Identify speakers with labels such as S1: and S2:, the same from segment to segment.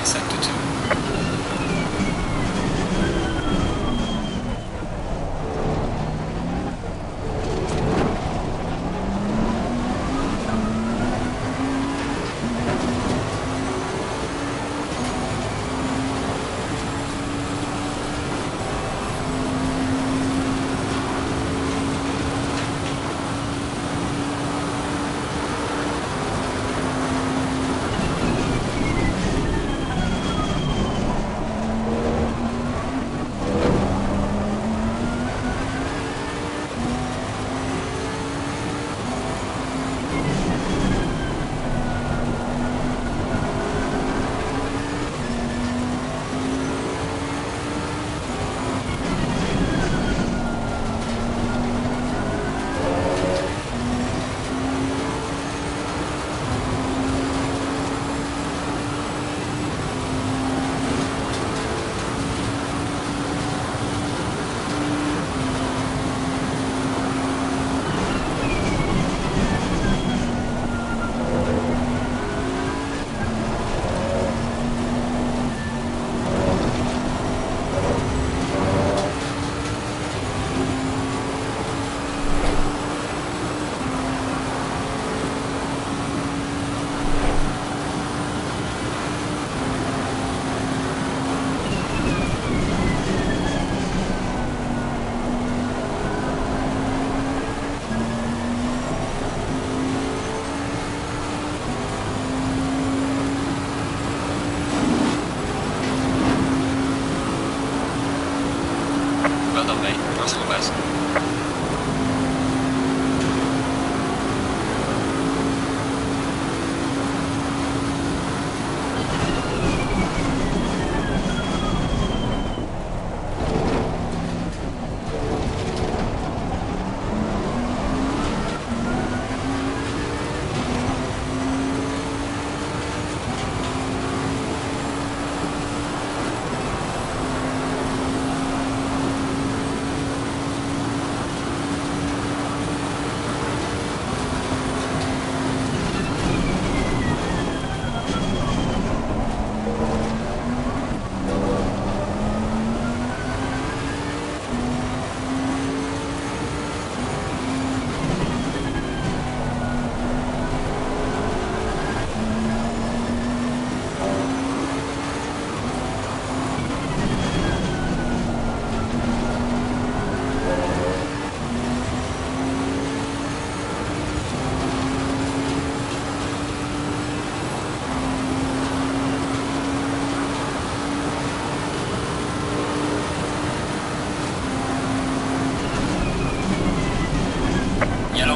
S1: sector 2.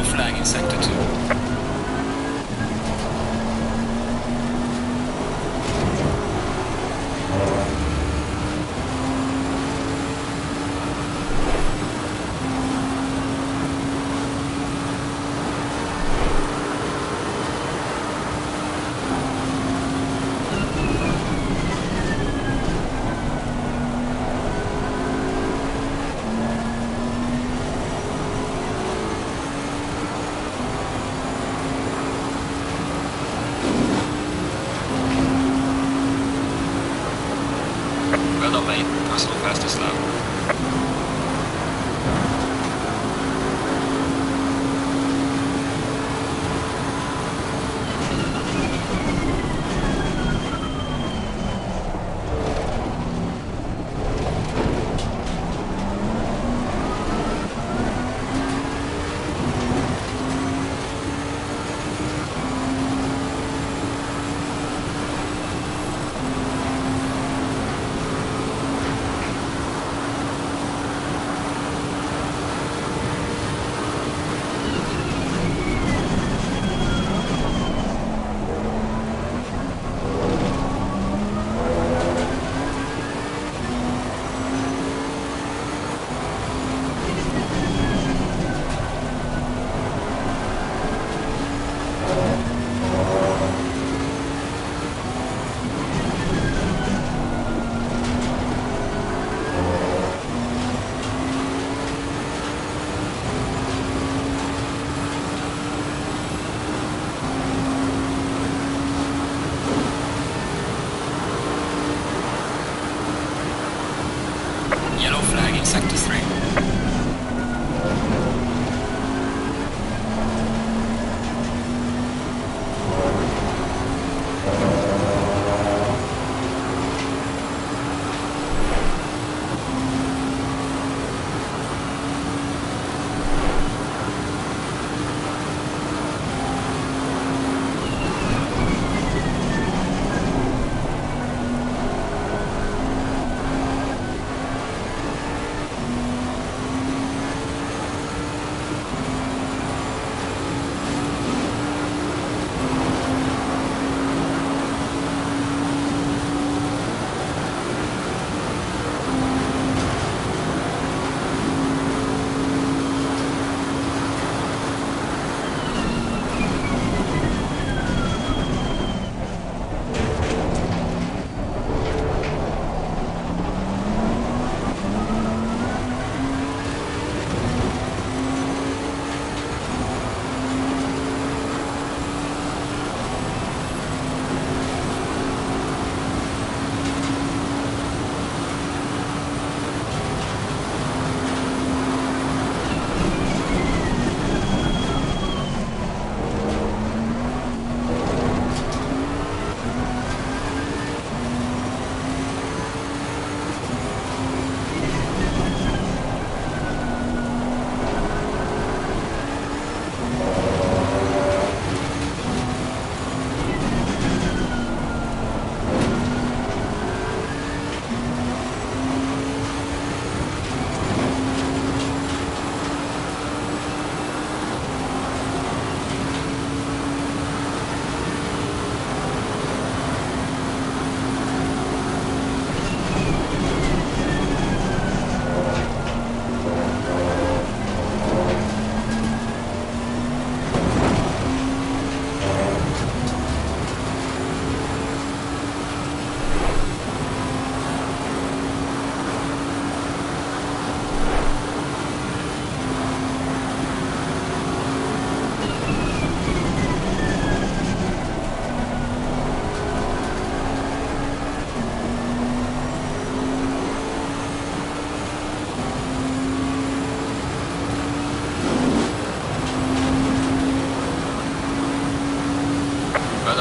S1: Flag in sector 2. Well done, mate. Personal fastest lap.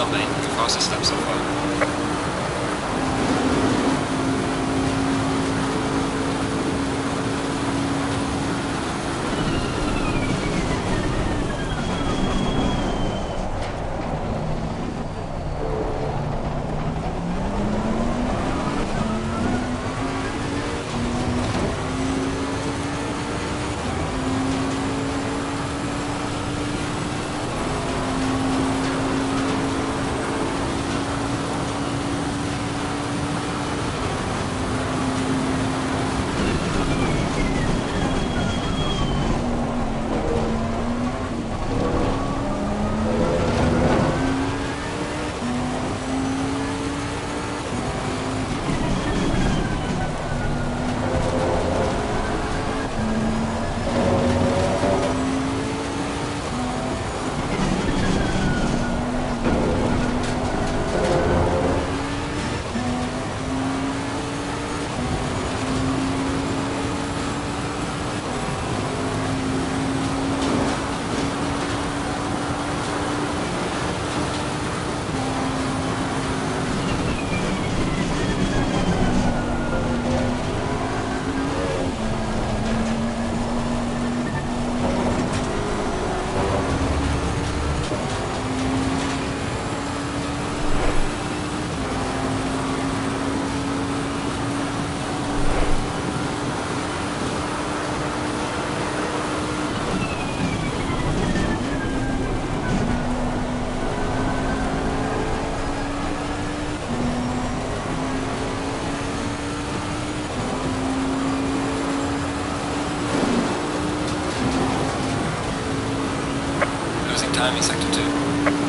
S1: done, mate. Your fastest lap so far. Time in sector 2.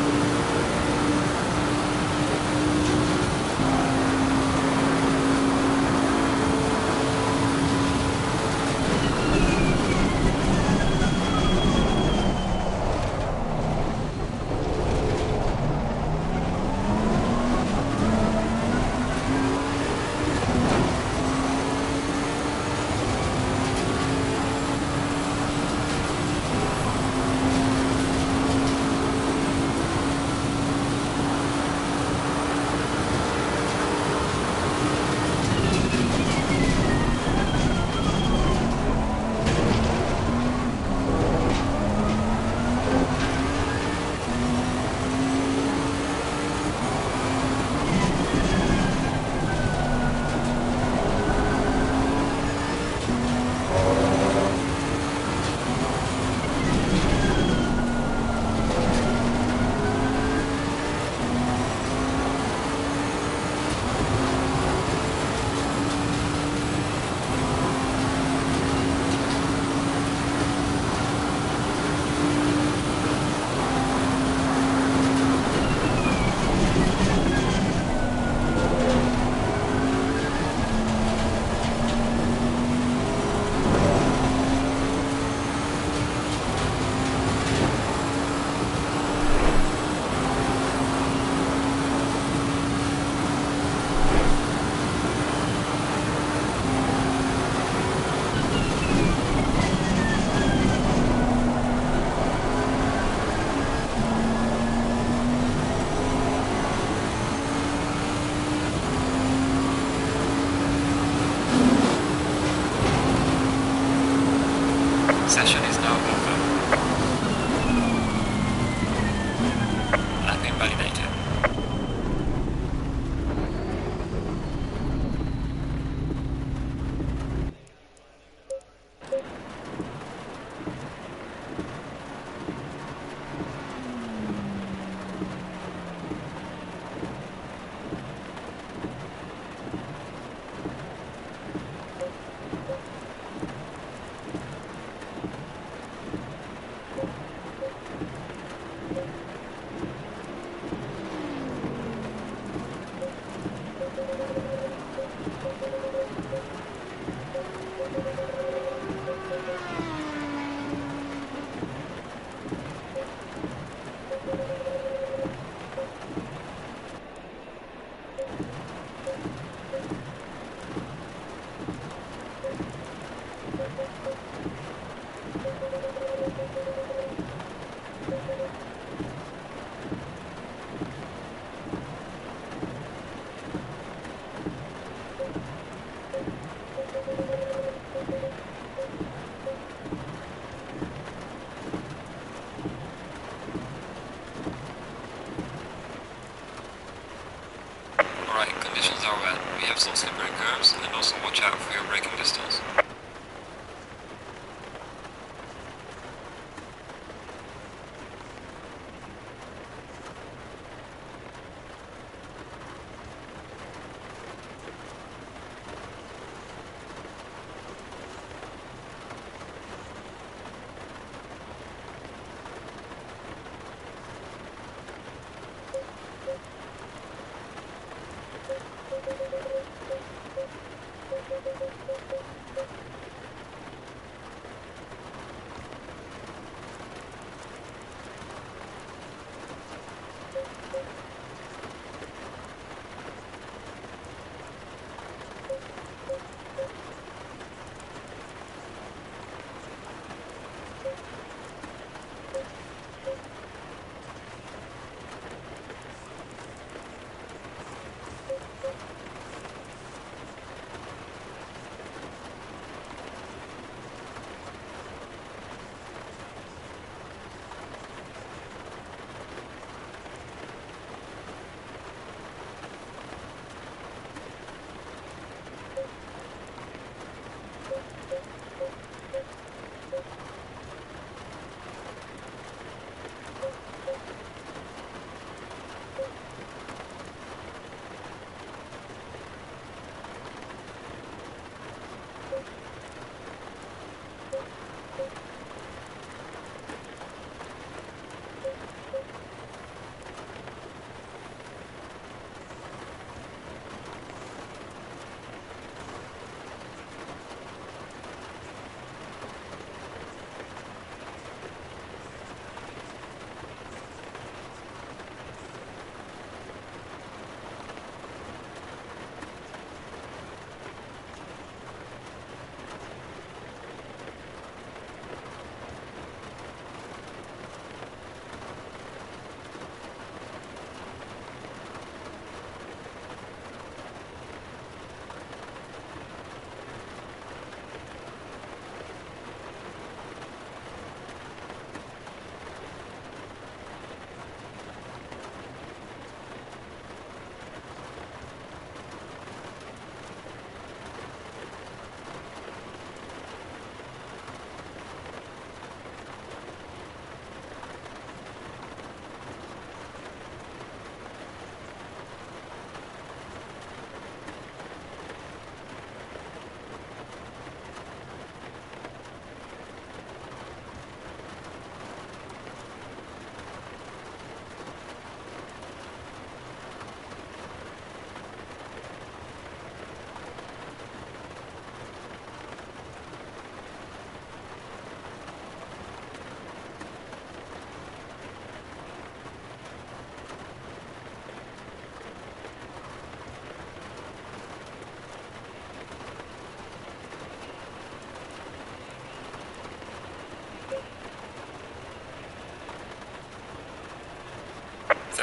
S1: focus on slippery curves, and then also watch out for your braking distance.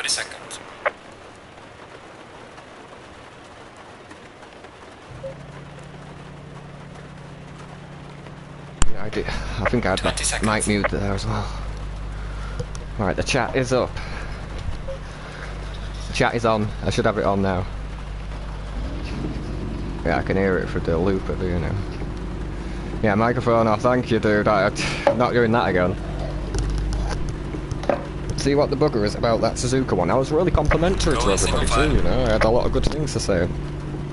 S1: Seconds.
S2: Yeah, I think I had that mic mute there as well. Right, the chat is up. The chat is on. I should have it on now. Yeah, I can hear it through the loop at the you know. Yeah, microphone off. Thank you, dude. I'm not doing that again. See what the bugger is about that Suzuka one. I was really complimentary to everybody too, you know. I had a lot of good things to say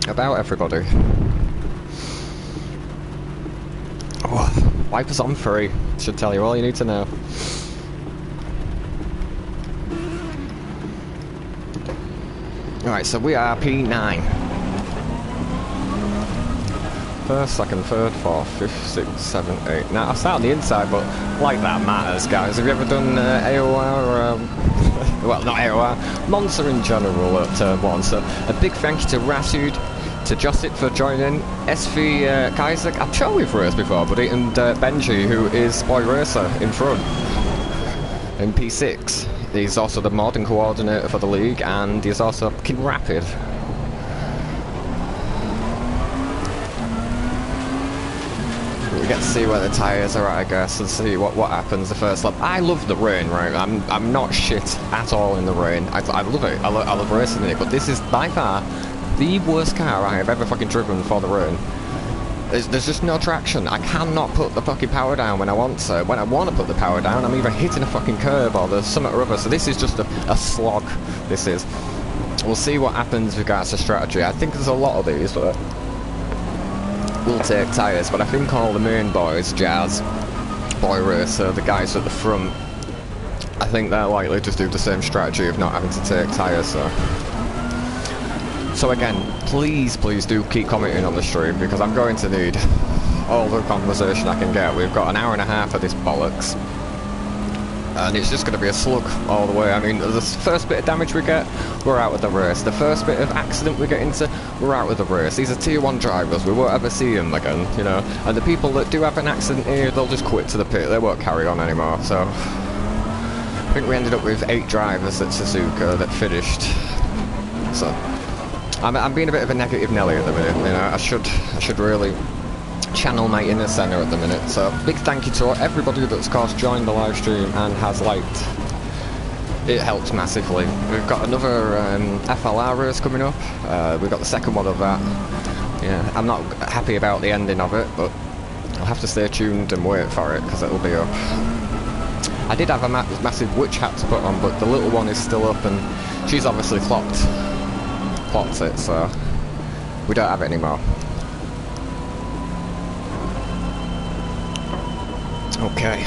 S2: about everybody. Oh, wipers on free. Should tell you all you need to know. Alright, so we are P9. First, second, third, fourth, fifth, sixth, seventh, eighth. Now, I start on the inside, but like that matters, guys. Have you ever done AoR? Well, not AoR. Monza in general at Turn 1. So, a big thank you to Rashid, to Josip for joining, SV Kaiser. I'm sure we've raced before, buddy, and Benji, who is Boy Racer in front in P6. He's also the mod and coordinator for the league, and he's also fucking rapid. We get to see where the tyres are at, I guess, and see what happens the first lap. I love the rain, right? I'm not shit at all in the rain. I love it. I love racing in it, but this is by far the worst car I have ever fucking driven for the rain. There's just no traction. I cannot put the fucking power down when I want to. When I want to put the power down, I'm either hitting a fucking curb or there's something or other. So this is just a slog. This is. We'll see what happens with regards to strategy. I think there's a lot of these that will take tyres, but I think all the main boys, Jazz, Boy Racer, the guys at the front, I think they're likely to do the same strategy of not having to take tyres. So again, please do keep commenting on the stream, because I'm going to need all the conversation I can get. We've got an hour and a half of this bollocks, and it's just going to be a slug all the way. I mean, the first bit of damage we get, we're out of the race. The first bit of accident we get into, we're out of the race. These are tier 1 drivers, we won't ever see them again, you know. And the people that do have an accident here, they'll just quit to the pit, they won't carry on anymore. So I think we ended up with 8 drivers at Suzuka that finished. So I'm being a bit of a negative Nelly at the minute, you know. I should really channel my inner centre at the minute. So big thank you to everybody that's of course joined the live stream and has liked. It helps massively. We've got another FLR race coming up. We've got the second one of that. Yeah, I'm not happy about the ending of it, but I'll have to stay tuned and wait for it, because it'll be up. I did have a massive witch hat to put on, but the little one is still up, and she's obviously clocked it, so we don't have it anymore. Okay.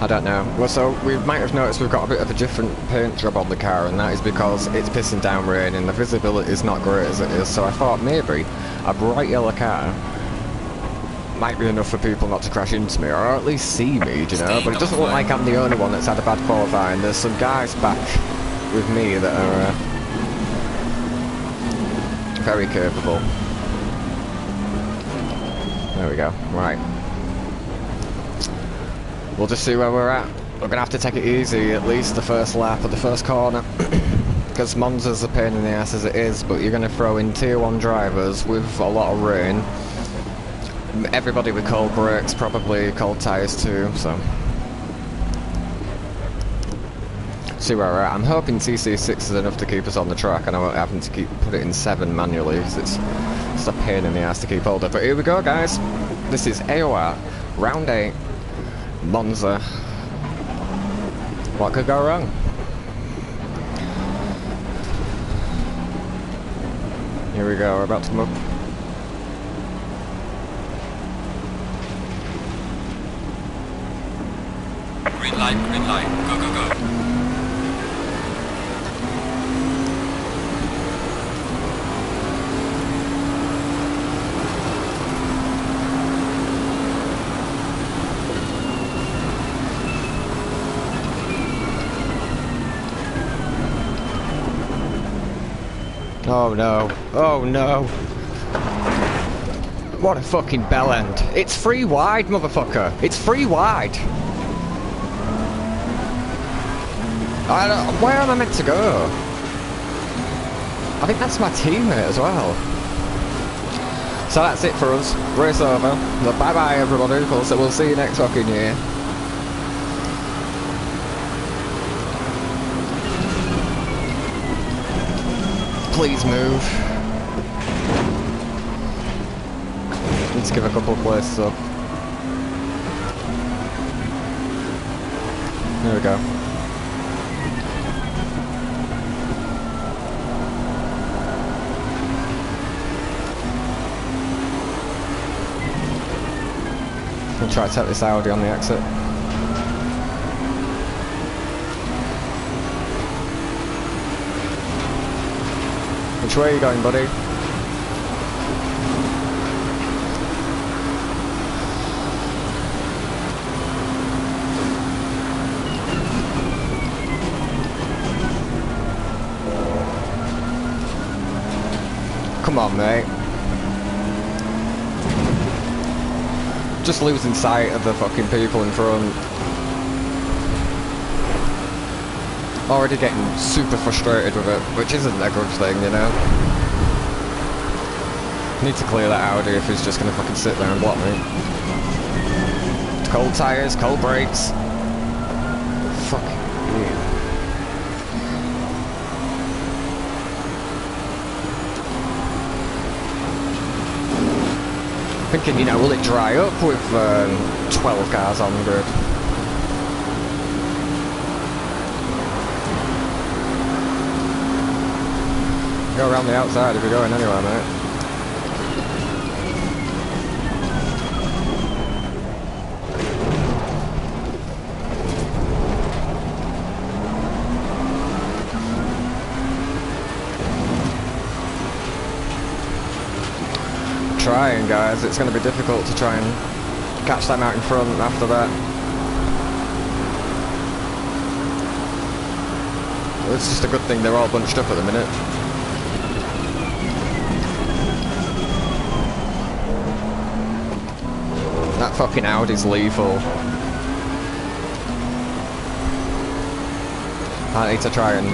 S2: I don't know. Well, so we might have noticed we've got a bit of a different paint job on the car, and that is because it's pissing down rain and the visibility is not great as it is. So I thought maybe a bright yellow car might be enough for people not to crash into me, or at least see me, you know. But it doesn't look like I'm the only one that's had a bad qualifying. There's some guys back with me that are very capable. There we go. Right. We'll just see where we're at. We're going to have to take it easy, at least the first lap of the first corner. Because Monza's a pain in the ass as it is, but you're going to throw in tier 1 drivers with a lot of rain. Everybody with cold brakes, probably cold tyres too, so. See where we're at. I'm hoping TC6 is enough to keep us on the track, and I won't having to put it in 7 manually, because it's a pain in the ass to keep hold of. But here we go, guys. This is AoR, round 8. Monza. What could go wrong? Here we go, we're about to come up.
S1: Green light, go, go, go.
S2: Oh no, oh no. What a fucking bell end. It's free wide, motherfucker. It's free wide. Where am I meant to go? I think that's my teammate as well. So that's it for us. Race over. Bye bye everybody. We'll see you next fucking year. Please move. Let's give a couple of places up. There we go. We'll try to take this Audi on the exit. Which way are you going, buddy? Come on, mate. Just losing sight of the fucking people in front. Already getting super frustrated with it, which isn't a good thing, you know. Need to clear that Audi if he's just going to fucking sit there and block me. Cold tyres, cold brakes. Fuck you. Thinking, you know, will it dry up with 12 cars on the grid? Go around the outside if you're going anywhere, mate. Trying, guys, it's going to be difficult to try and catch them out in front after that. It's just a good thing they're all bunched up at the minute. That fucking Audi's lethal. I need to try and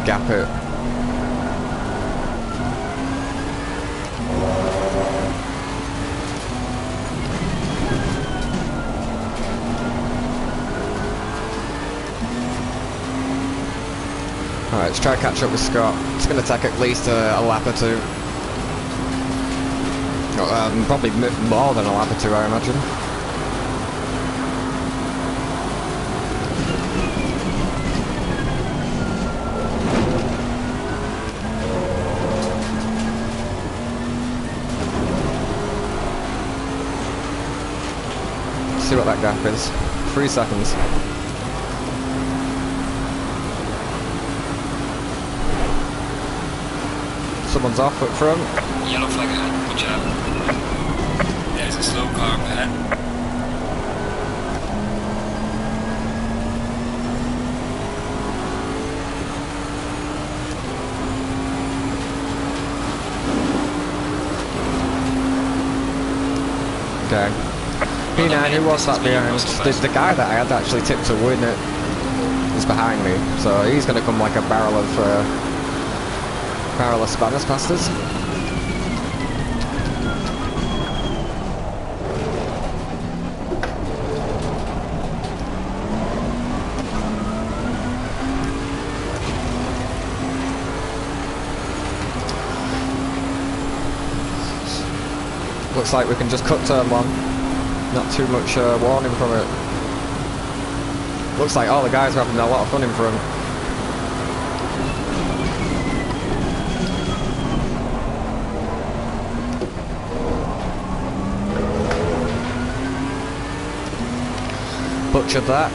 S2: gap it. Alright, let's try to catch up with Scott. It's going to take at least a lap or two. Probably more than a lap or two, I imagine. Let's see what that gap is. 3 seconds. Someone's off up front.
S1: Yellow flag ahead, watch out. There's a slow car up ahead.
S2: Okay. P9, who was that behind? The guy that I had actually tipped to win it is behind me, so he's going to come like a barrel of Spanish pastas. Looks like we can just cut turn 1. Not too much warning from it. Looks like all the guys are having a lot of fun in front. Butchered that.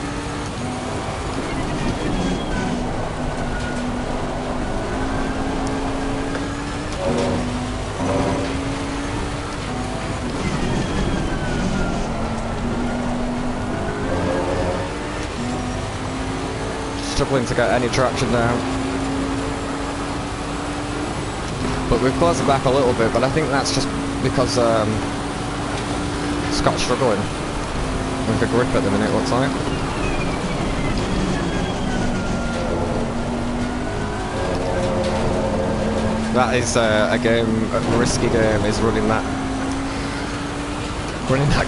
S2: Struggling to get any traction now. But we've closed it back a little bit, but I think that's just because Scott's struggling with the grip at the minute, looks like. That is a risky game, is running that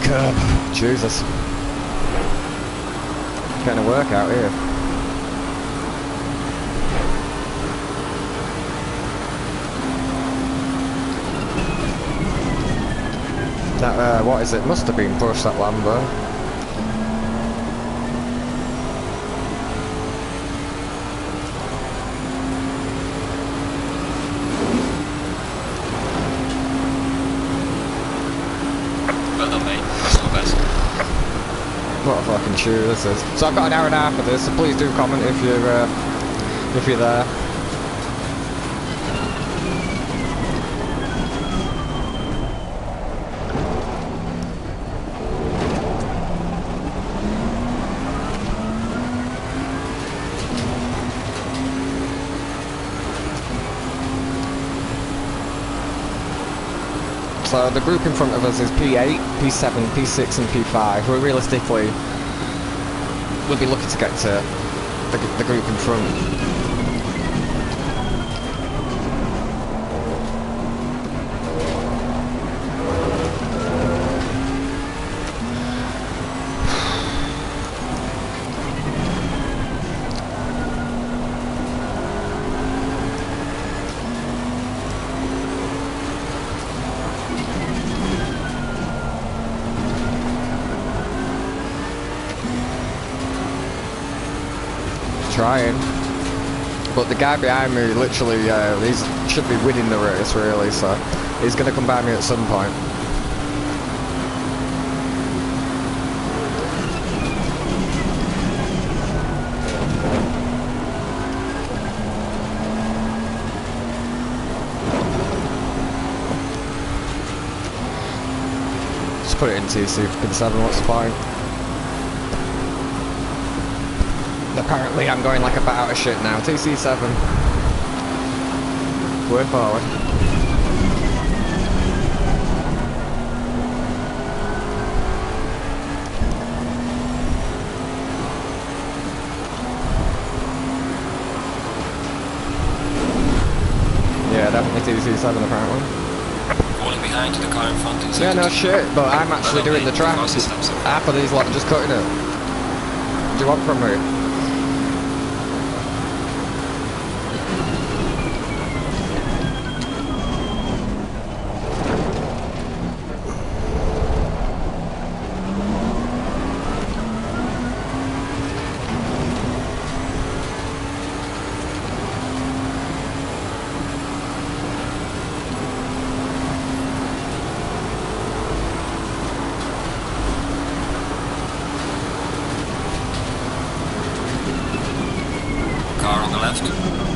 S2: curb. Jesus. Getting a workout here. That, what is it? Must have been pushed, that Lambo.
S1: Well done, mate. That's my best.
S2: What a fucking chew this is. So I've got an hour and a half of this, so please do comment if you're there. So the group in front of us is P8, P7, P6 and P5, who realistically will be looking to get to the group in front. trying. But the guy behind me, literally, he should be winning the race, really, so he's going to come by me at some point. Just put it in TC7, what's the point? Apparently I'm going like a bat out of shit now. TC7. Way forward. Yeah, definitely TC7 apparently.
S1: Falling behind the car in front.
S2: Yeah, no shit, but I'm actually doing the track. Half of these lot are just cutting it. What do you want from me?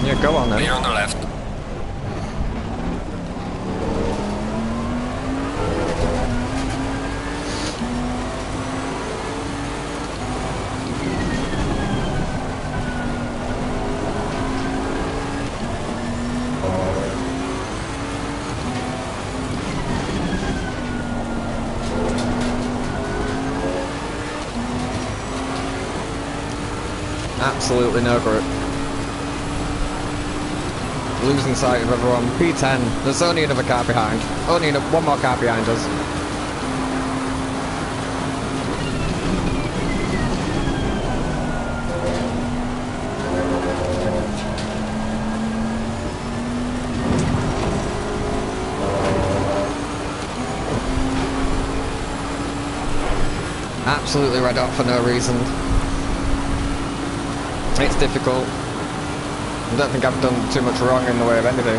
S2: Yeah, go on then.
S1: Clear on the left.
S2: Absolutely no grip. Losing sight of everyone. P10. There's only another car behind. Only one more car behind us. Absolutely red hot for no reason. It's difficult. I don't think I've done too much wrong in the way of anything.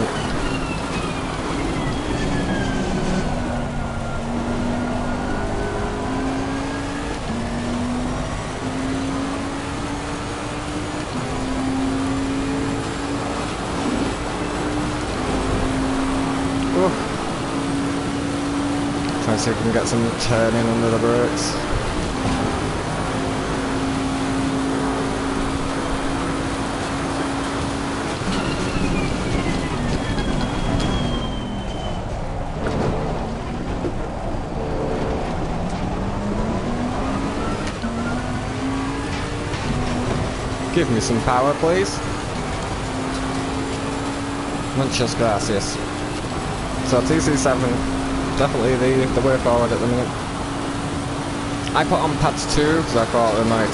S2: Ooh. Try and see if we can get some turning under the brakes. Give me some power, please. Muchas gracias. So TC7, definitely the way forward at the minute. I put on pads 2 because I thought they might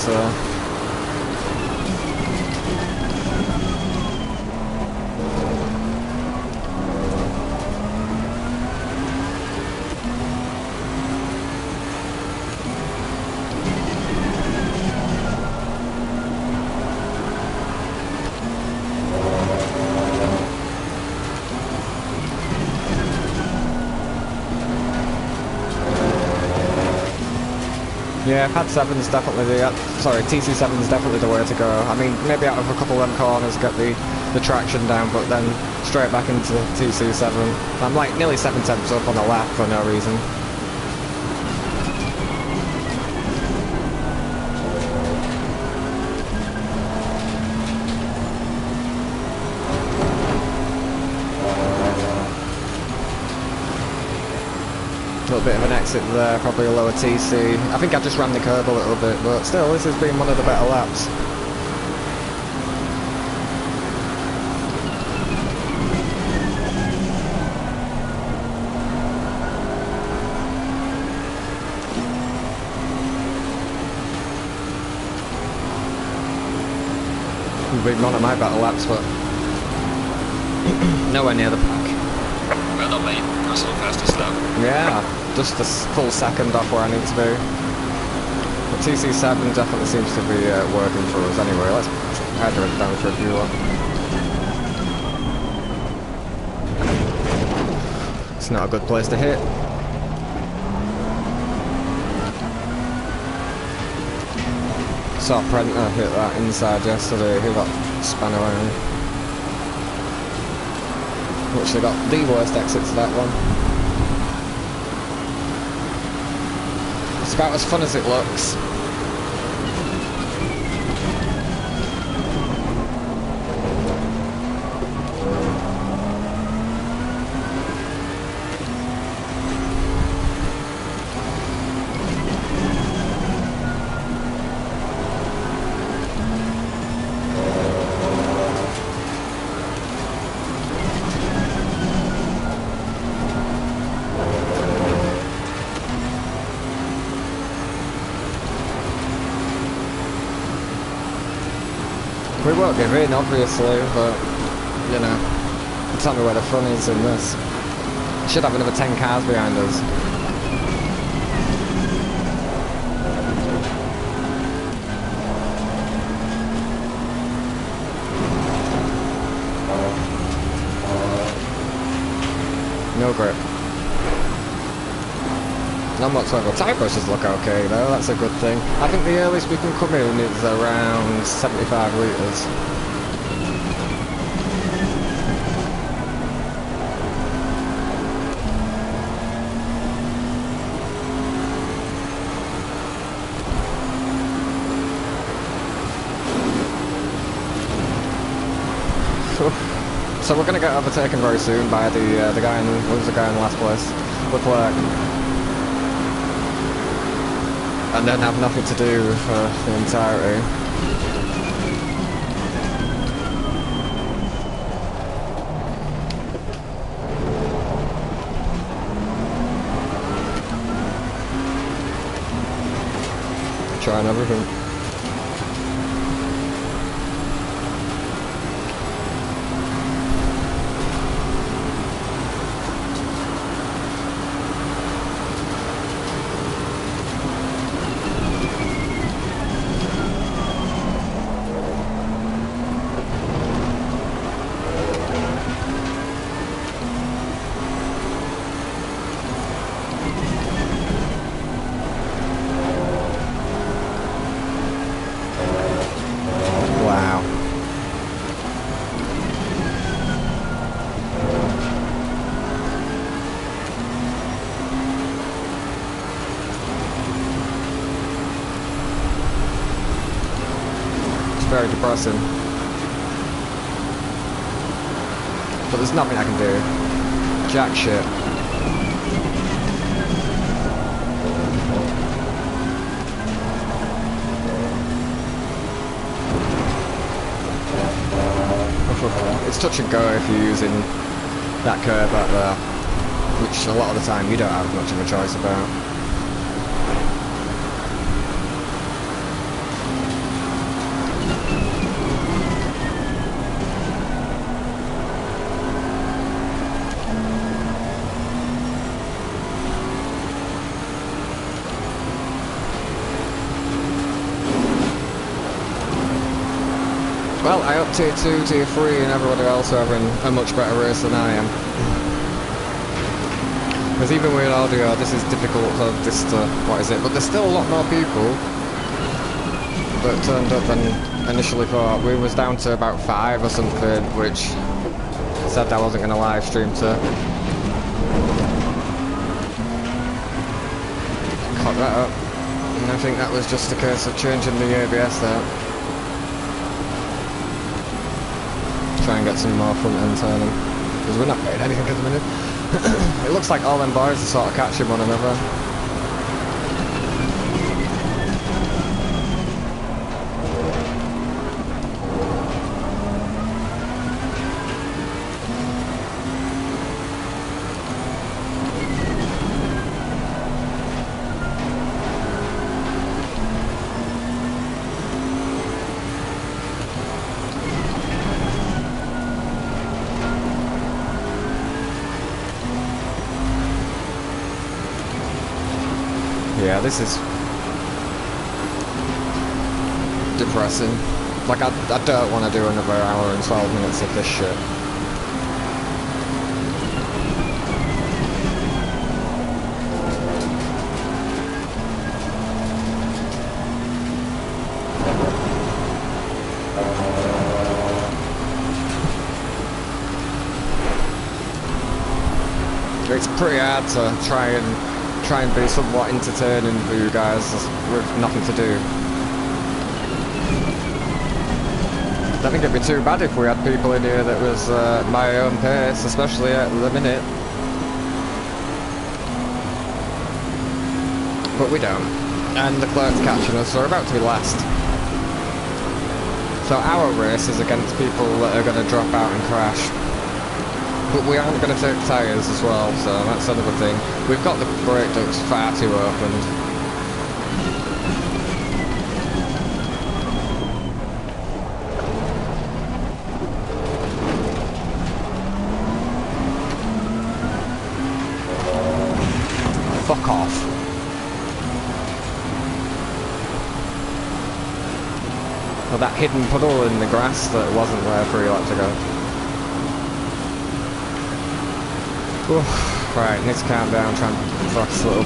S2: Yeah, pad 7's definitely TC7's definitely the way to go. I mean, maybe out of a couple of them corners get the traction down, but then straight back into TC7. I'm like nearly 7/10 up on the lap for no reason. A little bit of an exit there, probably a lower TC. I think I just ran the curb a little bit, but still, this has been one of the better laps. Been one of my better laps, but nowhere near the pack.
S1: Well done, mate. Personal fastest lap.
S2: Yeah, just a full second off where I need to be. But TC7 definitely seems to be working for us anyway. Let's head her down for a few laps. It's not a good place to hit. Saw Prenter hit that inside yesterday, he got spun around. Which they got the worst exit to that one. It's about as fun as it looks. We won't give in, obviously, but, you know, tell me where the fun is in this. Should have another 10 cars behind us. No grip. Not whatsoever. Tyre pressures look okay though, that's a good thing. I think the earliest we can come in is around 75 litres. So we're going to get overtaken very soon by the guy in, who was the guy in last place? Leclerc. And then have nothing to do for the entirety. Trying everything. Very depressing. But there's nothing I can do. Jack shit. It's touch and go if you're using that curve back there, which a lot of the time you don't have much of a choice about. Well, I hope tier 2, tier 3 and everybody else are having a much better race than I am. Because even with audio, this is difficult for this to, what is it, but there's still a lot more people that turned up than initially thought. We was down to about 5 or something, which said I wasn't going to live stream to. Caught that up. And I think that was just a case of changing the ABS there. Try and get some more front end turning, because we're not getting anything at the minute. It looks like all them boys are sort of catching one another. Yeah, this is depressing. Like, I don't want to do another hour and 12 minutes of this shit. It's pretty hard to try and be somewhat entertaining for you guys with nothing to do. I don't think it'd be too bad if we had people in here that was my own pace, especially at the minute. But we don't. And the clerk's catching us, so we're about to be last. So our race is against people that are going to drop out and crash. But we aren't going to take tyres as well, so that's another thing. We've got the brake ducts far too open. Fuck off. Well, that hidden puddle in the grass that wasn't there 3 laps ago. Oof. Right, need to calm down, try and focus a little.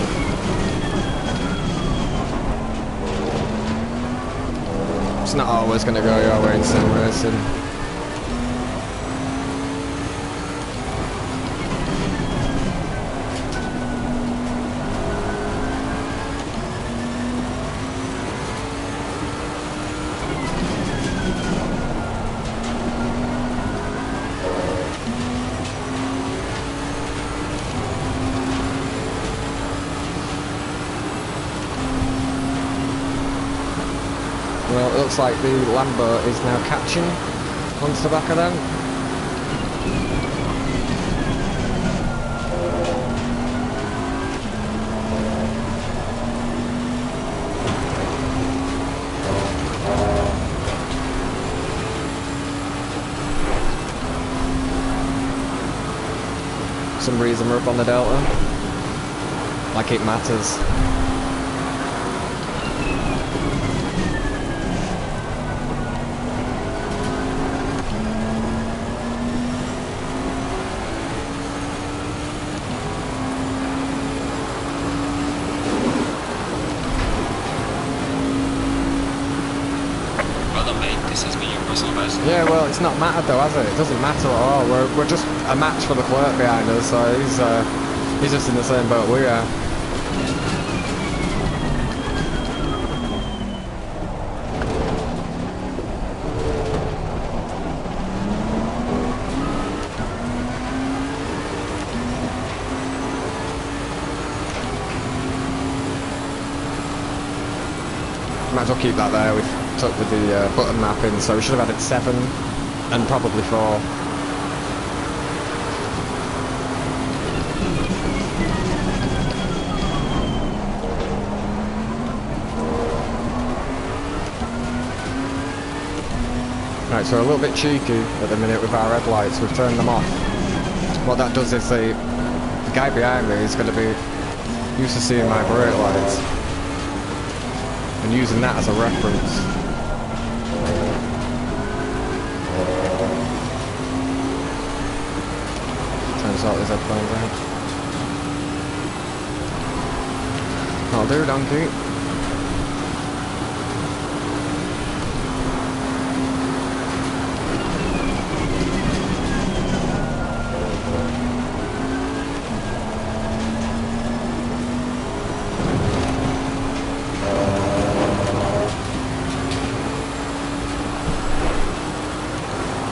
S2: It's not always going to go your way in sim racing. Well, it looks like the Lambo is now catching onto the back of them. For some reason we're up on the Delta. Like it matters. Yeah, well, it's not mattered though, has it? It doesn't matter at all. We're just a match for the clerk behind us, so he's just in the same boat we are. Might as well keep that there. We've took with the button mapping, so we should have had it 7 and probably 4. Right, so we're a little bit cheeky at the minute with our headlights. We've turned them off. What that does is the guy behind me is going to be used to seeing my brake lights and using that as a reference. Trying to sort these headphones out. That'll do, donkey.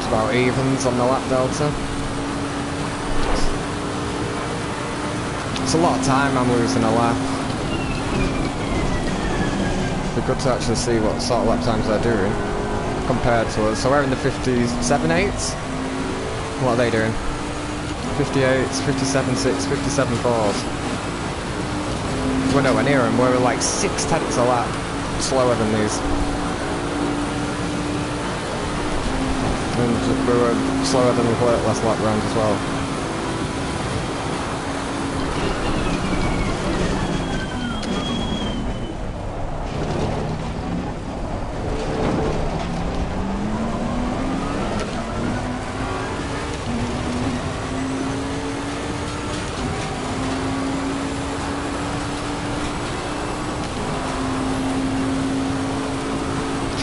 S2: About evens on the lap delta. It's a lot of time I'm losing a lap. It'd be good to actually see what sort of lap times they're doing compared to us. So we're in the 57 8s. What are they doing? 58s, 57 6, 57 4s. We're nowhere near them. We're like 6 tenths a lap slower than these. And we were slower than we were at last lap round as well.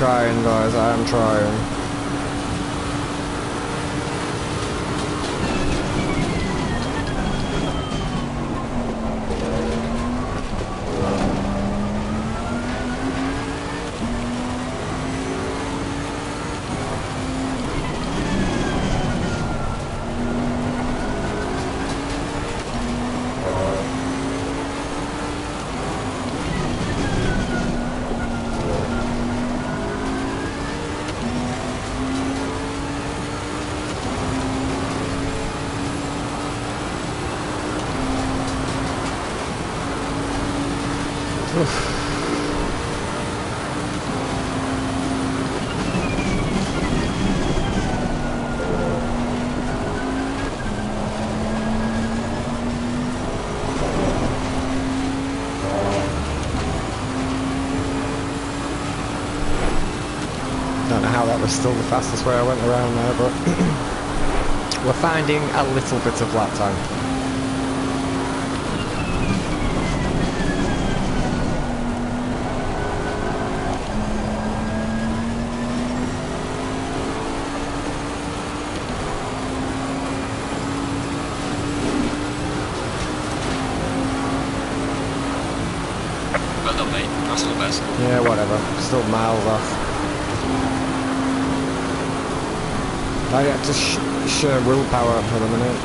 S2: trying, guys. I am trying. Don't know how that was still the fastest way I went around there, but we're finding a little bit of lap time.
S1: Well done, mate. Personal best.
S2: Yeah, whatever. Still miles off. I had to share willpower for the minute.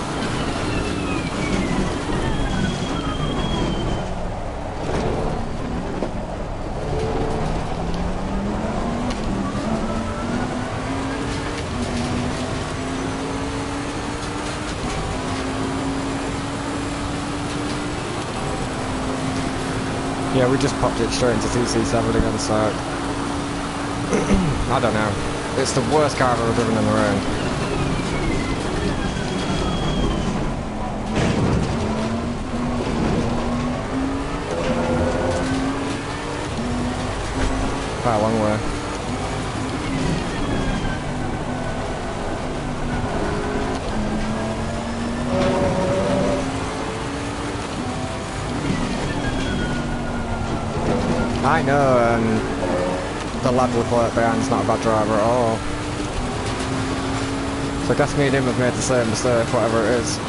S2: Yeah, we just popped it straight into TC7 again, so I don't know. It's the worst car I've ever driven in the rain. Quite a long way. I know, the lad with work behind's not a bad driver at all. So I guess me and him have made the same mistake, whatever it is.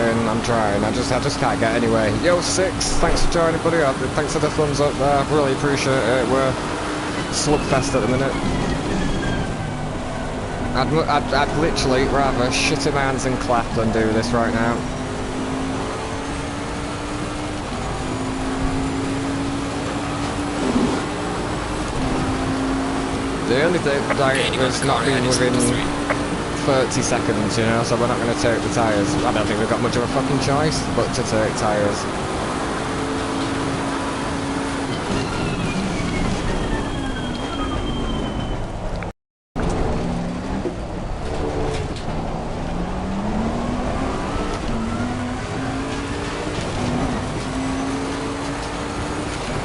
S2: I'm trying. I just can't get anywhere. Yo, Six, thanks for joining, buddy. Thanks for the thumbs up there. Really appreciate it. We're slugfest at the minute. I'd literally rather shit in my hands and clap than do this right now. The only thing is not being within 30 seconds, you know, so we're not going to take the tyres. I don't think we've got much of a fucking choice but to take tyres.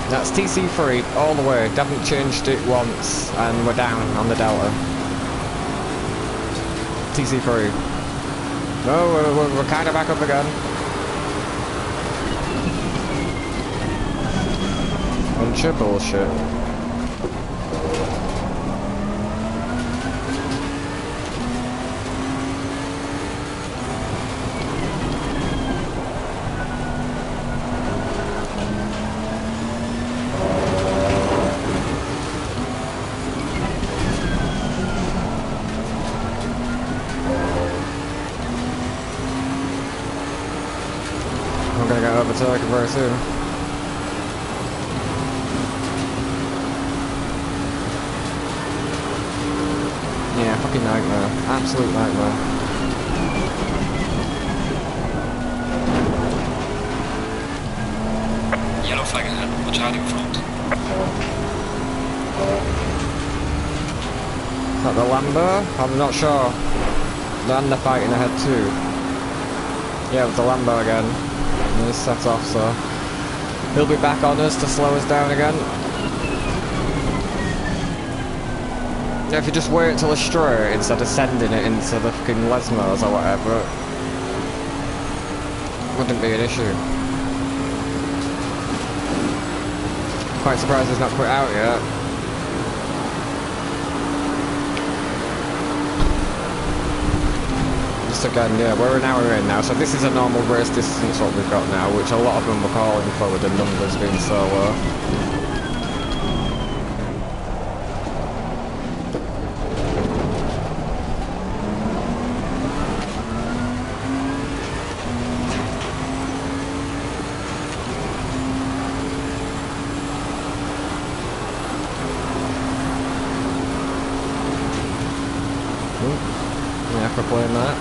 S2: That's TC3 all the way. Haven't changed it once and we're down on the Delta. TC3. No, we're kind of back up again. Bunch of bullshit. I'm gonna get overtaken very soon. Yeah, fucking nightmare. Absolute nightmare.
S1: Yellow flag ahead. Watch out in front.
S2: Is that the Lambo? I'm not sure. And they're fighting ahead too. Yeah, with the Lambo again. And he's set off, so he'll be back on us to slow us down again. Yeah, if you just wait till it's straight instead of sending it into the fucking Lesmos or whatever, wouldn't be an issue. Quite surprised he's not quit out yet. Just again, yeah, we're an hour in now, so this is a normal race distance what we've got now, which a lot of them were calling for with the numbers being so low. Yeah, for playing that.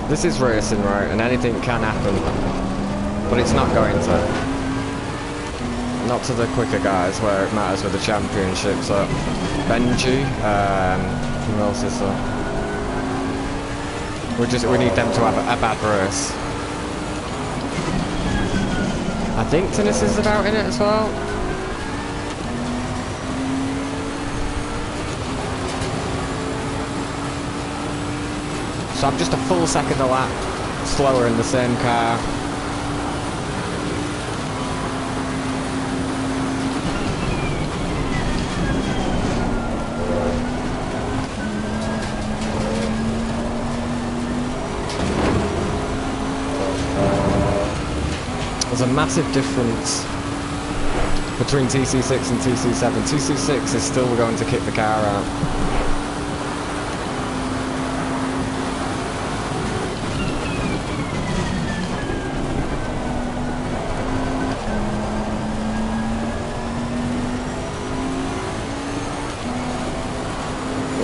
S2: This is racing, right, and anything can happen, but it's not going to. Not to the quicker guys where it matters with the championship. So Benji, who else is there? We need them to have a bad race. I think Tennis is about in it as well. So I'm just a full second a lap slower in the same car. There's a massive difference between TC6 and TC7. TC6 is still going to kick the car out.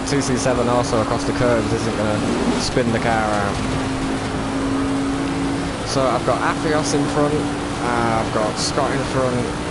S2: TC7 also across the curves isn't going to spin the car out. So I've got Afios in front, I've got Scott in front.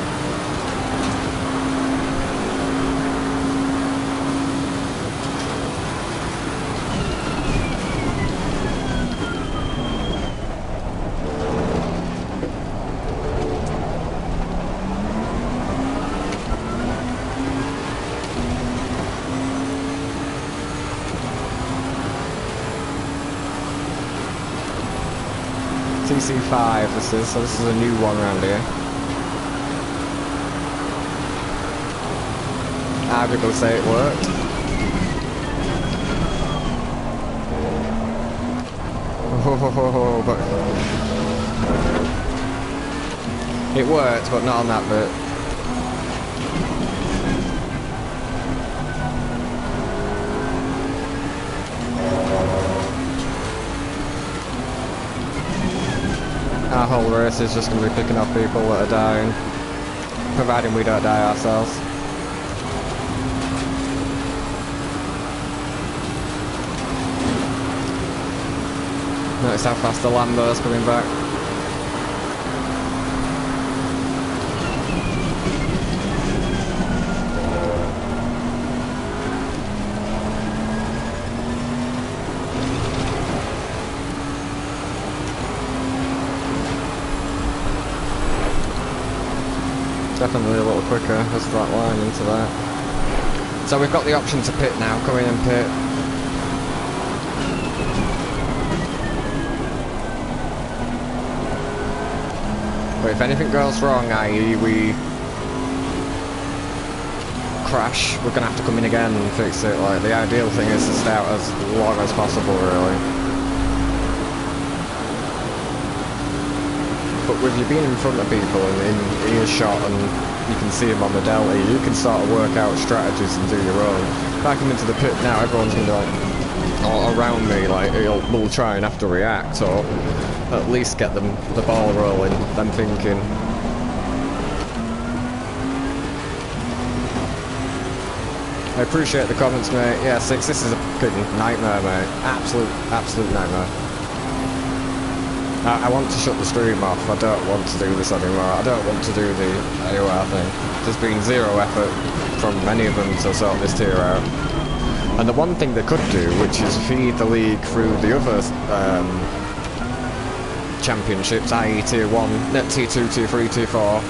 S2: TC5 this is, so this is a new one around here. I'm going to say it worked. Oh, but it worked, but not on that bit. Our whole race is just going to be picking off people that are dying, providing we don't die ourselves. Notice how fast the Lambo's coming back. Definitely a little quicker as that line into that. So we've got the option to pit now, come in and pit. But if anything goes wrong, i.e. we crash, we're going to have to come in again and fix it. Like, the ideal thing is to stay out as long as possible, really. But with you being in front of people and in earshot and you can see them on the delta, you can sort of work out strategies and do your own. If I come into the pit now, everyone's going to be like, all around me, like, we'll try and have to react, or at least get them the ball rolling, them thinking. I appreciate the comments, mate. Yeah, 6, this is a fucking nightmare, mate. Absolute nightmare. I want to shut the stream off. I don't want to do this anymore. I don't want to do the AoR thing. There's been zero effort from many of them to sort this tier out. And the one thing they could do, which is feed the league through the other championships, i.e. Tier 1, Tier 2, Tier 3, Tier 4,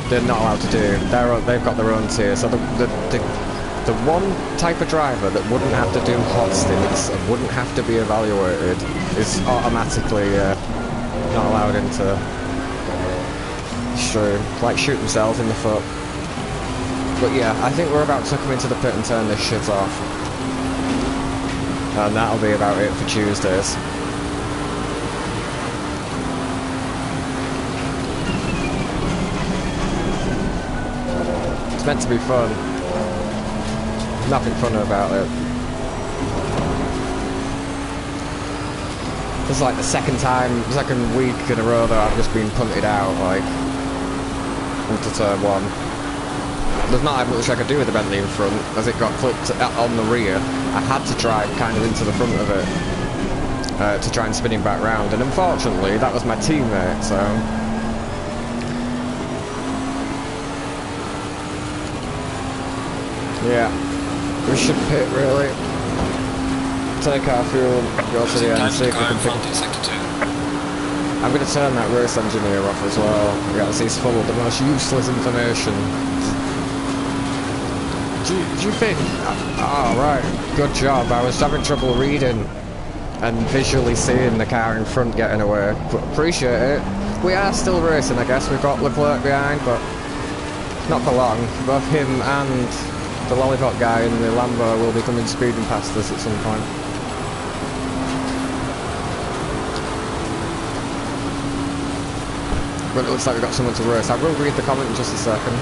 S2: they're not allowed to do. They've got their own tier. So the one type of driver that wouldn't have to do hot stints and wouldn't have to be evaluated is automatically not allowed into like shoot themselves in the foot. But yeah, I think we're about to come into the pit and turn this shit off. And that'll be about it for Tuesdays. It's meant to be fun. Nothing fun about it. This is like the second week in a row that I've just been punted out, like, into turn 1. There's not much I could do with the Bentley in front, as it got clipped on the rear. I had to drive kind of into the front of it to try and spin him back round, and unfortunately that was my teammate, so... yeah, we should pit really. Take our fuel, go to the end, see if we can pick... I'm going to turn that race engineer off as well, because he's full of the most useless information. Do you think... oh, right, good job. I was having trouble reading and visually seeing the car in front getting away. But appreciate it. We are still racing, I guess. We've got Leclerc behind, but not for long. Both him and the lollipop guy in the Lambo will be coming speeding past us at some point. But it looks like we've got someone to race. I will read the comment in just a second.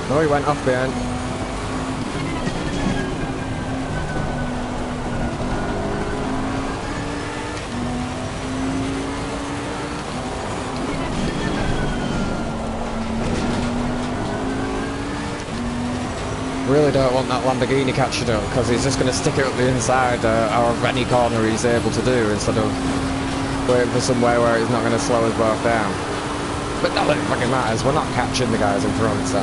S2: Oh, he went off behind. Really don't want that Lamborghini catching up, because he's just going to stick it up the inside out of any corner he's able to do, instead of waiting for somewhere where he's not going to slow us both down. But not that it fucking matters, we're not catching the guys in front, so...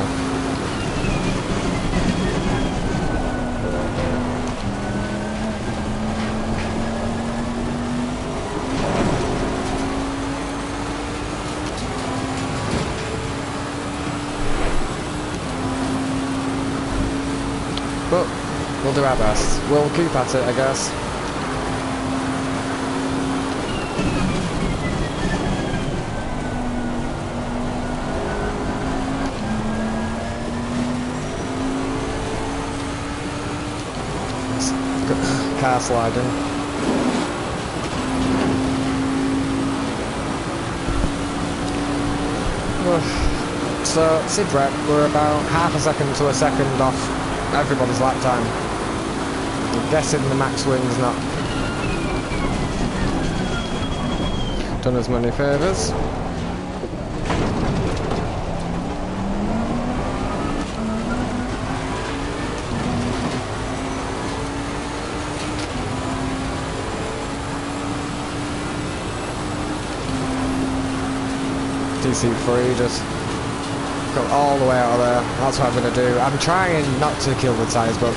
S2: but we'll do our best. We'll keep at it, I guess. Car sliding. So, Sid Rep, we're about half a second to a second off everybody's lap time. I'm guessing the max wing's not done as many favours. DC3 just got all the way out of there. That's what I'm going to do. I'm trying not to kill the tyres, but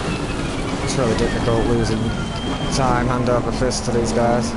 S2: it's really difficult losing time hand over fist to these guys.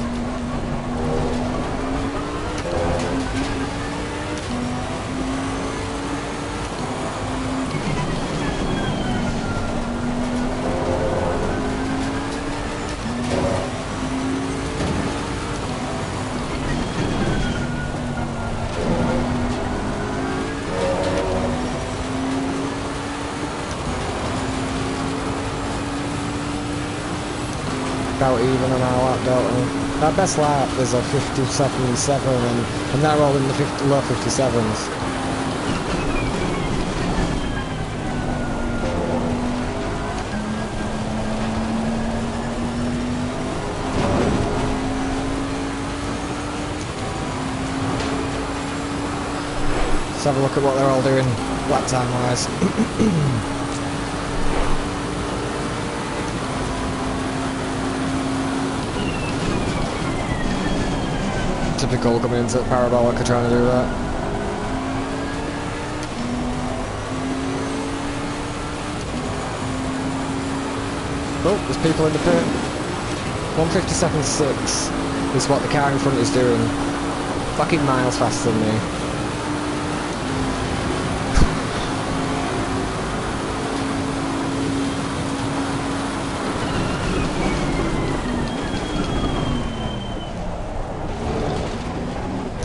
S2: About even on our lap delta. Our best lap is a 57.7 and they're all in the low 57s. Let's have a look at what they're all doing lap time wise. To Typical coming into the parabolic trying to do that. Oh, there's people in the pit. 1:57.6 is what the car in front is doing. Fucking miles faster than me.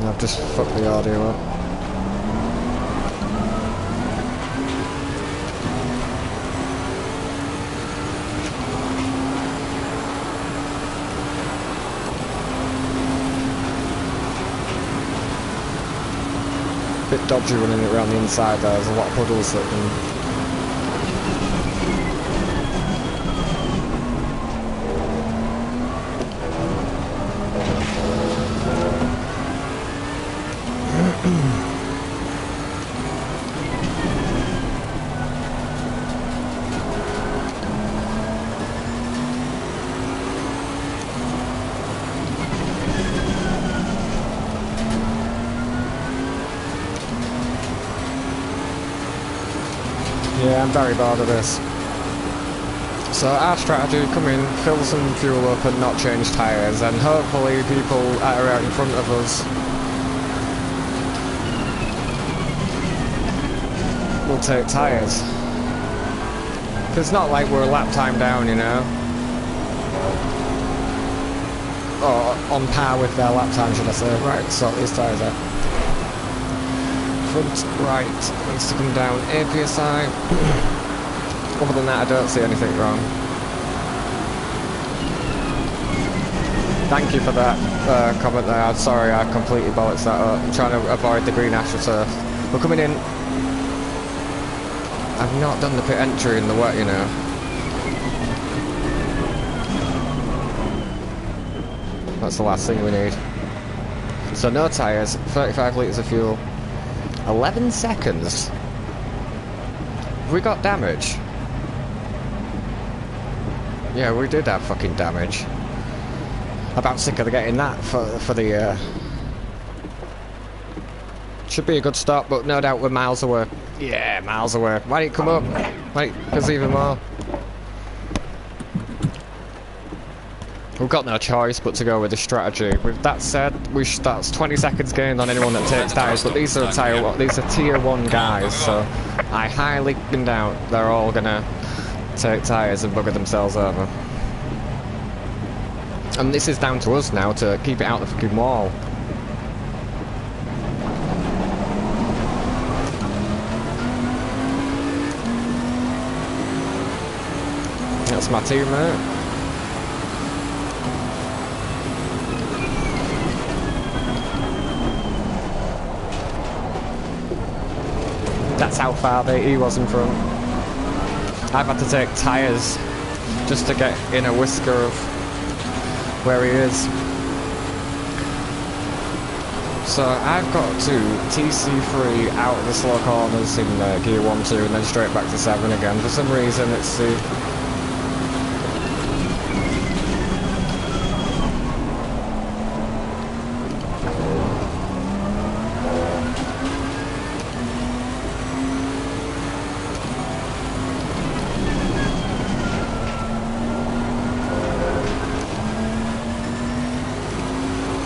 S2: I've just fucked the audio up. Bit dodgy running it around the inside there. There's a lot of puddles that can... Yeah, I'm very bored of this. So our strategy, come in, fill some fuel up and not change tyres, and hopefully people that are out in front of us will take tyres. It's not like we're a lap time down, you know. Or on par with their lap time, should I say. Right, sort these tyres out. Front right needs to come down. APSI. Other than that, I don't see anything wrong. Thank you for that comment there. I'm sorry, I completely bollocks that up. I'm trying to avoid the green astroturf. We're coming in. I've not done the pit entry in the wet, you know. That's the last thing we need. So no tyres, 35 litres of fuel. 11 seconds? Have we got damage? Yeah, we did have fucking damage. About sick of getting that for the... Should be a good start, but no doubt we're miles away. Yeah, miles away. Why didn't it come up? Wait, there's even more. We've got no choice but to go with the strategy. With that said, that's 20 seconds gained on anyone that takes tyres, but these are tier 1 guys, so I highly doubt they're all gonna take tyres and bugger themselves over. And this is down to us now to keep it out the fucking wall. That's my teammate. That's how far he was in front. I've had to take tyres just to get in a whisker of where he is. So I've got to TC3 out of the slow corners in gear 1, 2 and then straight back to 7 again. For some reason it's the...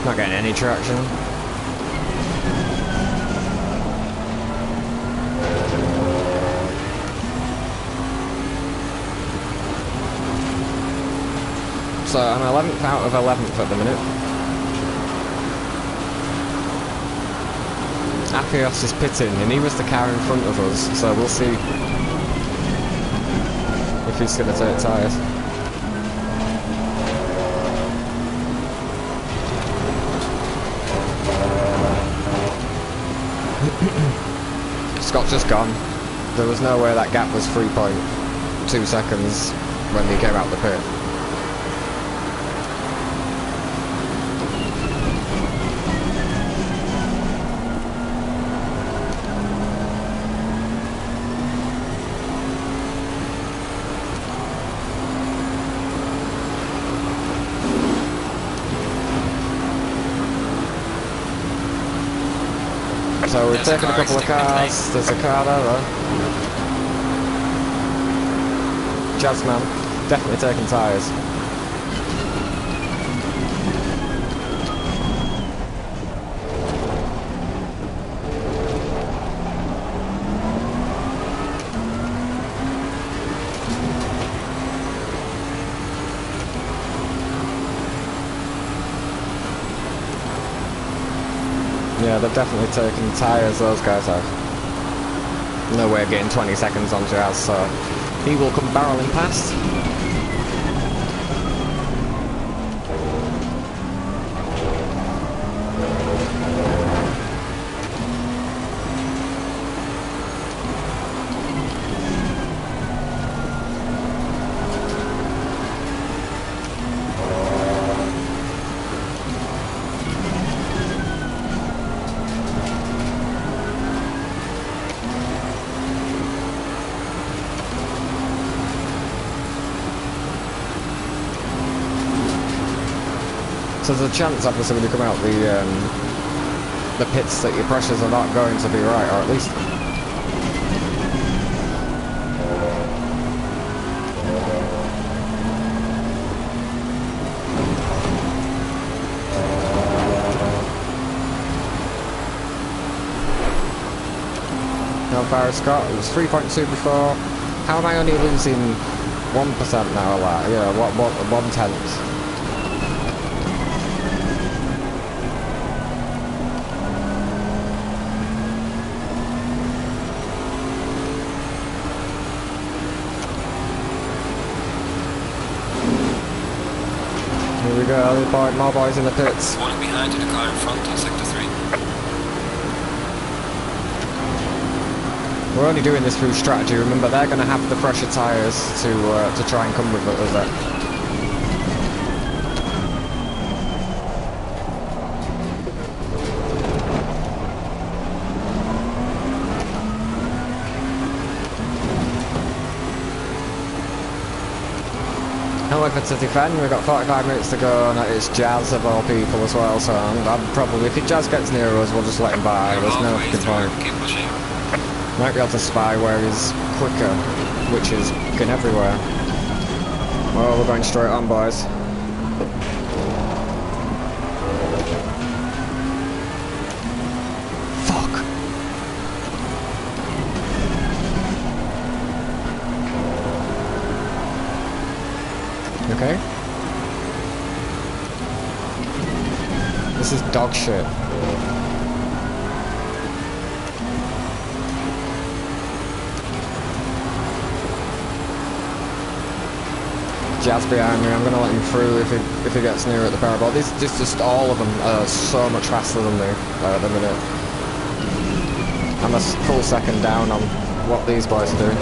S2: Not getting any traction. So I'm 11th out of 11th at the minute. Apios is pitting and he was the car in front of us, so we'll see if he's going to take tyres. Scott's just gone. There was no way that gap was 3.2 seconds when he came out the pit. So we've taken a couple of cars. There's a car there though. Jazzman, definitely taking tyres. Yeah, they've definitely taken tyres, those guys have. No way of getting 20 seconds on Jazz, so he will come barreling past. So there's a chance, obviously, when you come out the pits that your pressures are not going to be right, or at least... How far has Scott? It was 3.2 before. How am I only losing 1% now? Like, yeah, what 1/10? Here we go, more boys in the pits.
S1: One behind you, the car in front on sector 3.
S2: We're only doing this through strategy. Remember, they're going to have the fresher tyres to try and come with us there. However, to defend, we've got 45 minutes to go, and it's Jazz of all people as well, so I'm probably, if Jazz gets near us, we'll just let him by. There's no fucking point.
S1: Keep pushing.
S2: Might be able to spy where he's quicker, which is fucking everywhere. Well, we're going straight on, boys. Fuck! Okay. This is dog shit. Jazz behind me, I'm going to let him through if he gets near at the power ball. This just all of them are so much faster than me at the minute. I'm a full second down on what these boys are doing.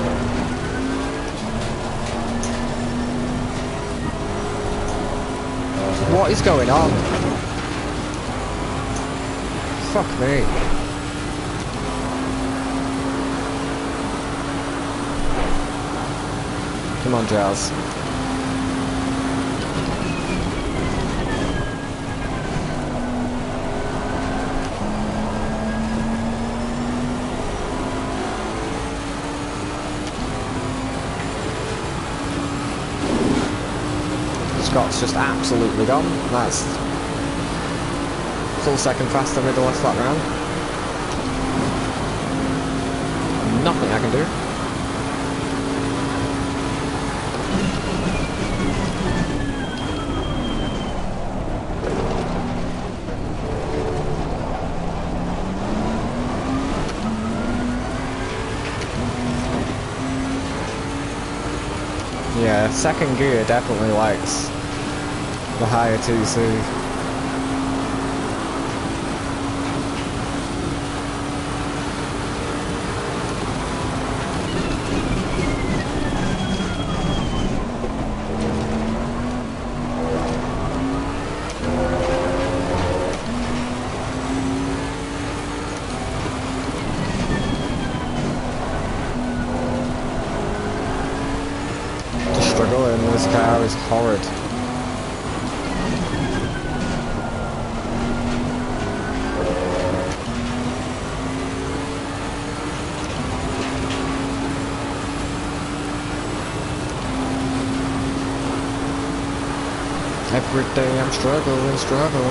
S2: What is going on? Fuck me. Come on, Jazz. Scott's just absolutely gone. That's full second faster with the last lap round. Nothing I can do. Yeah, second gear definitely likes the higher TC. The struggle in this car is horrid. Every day I'm struggling, struggling.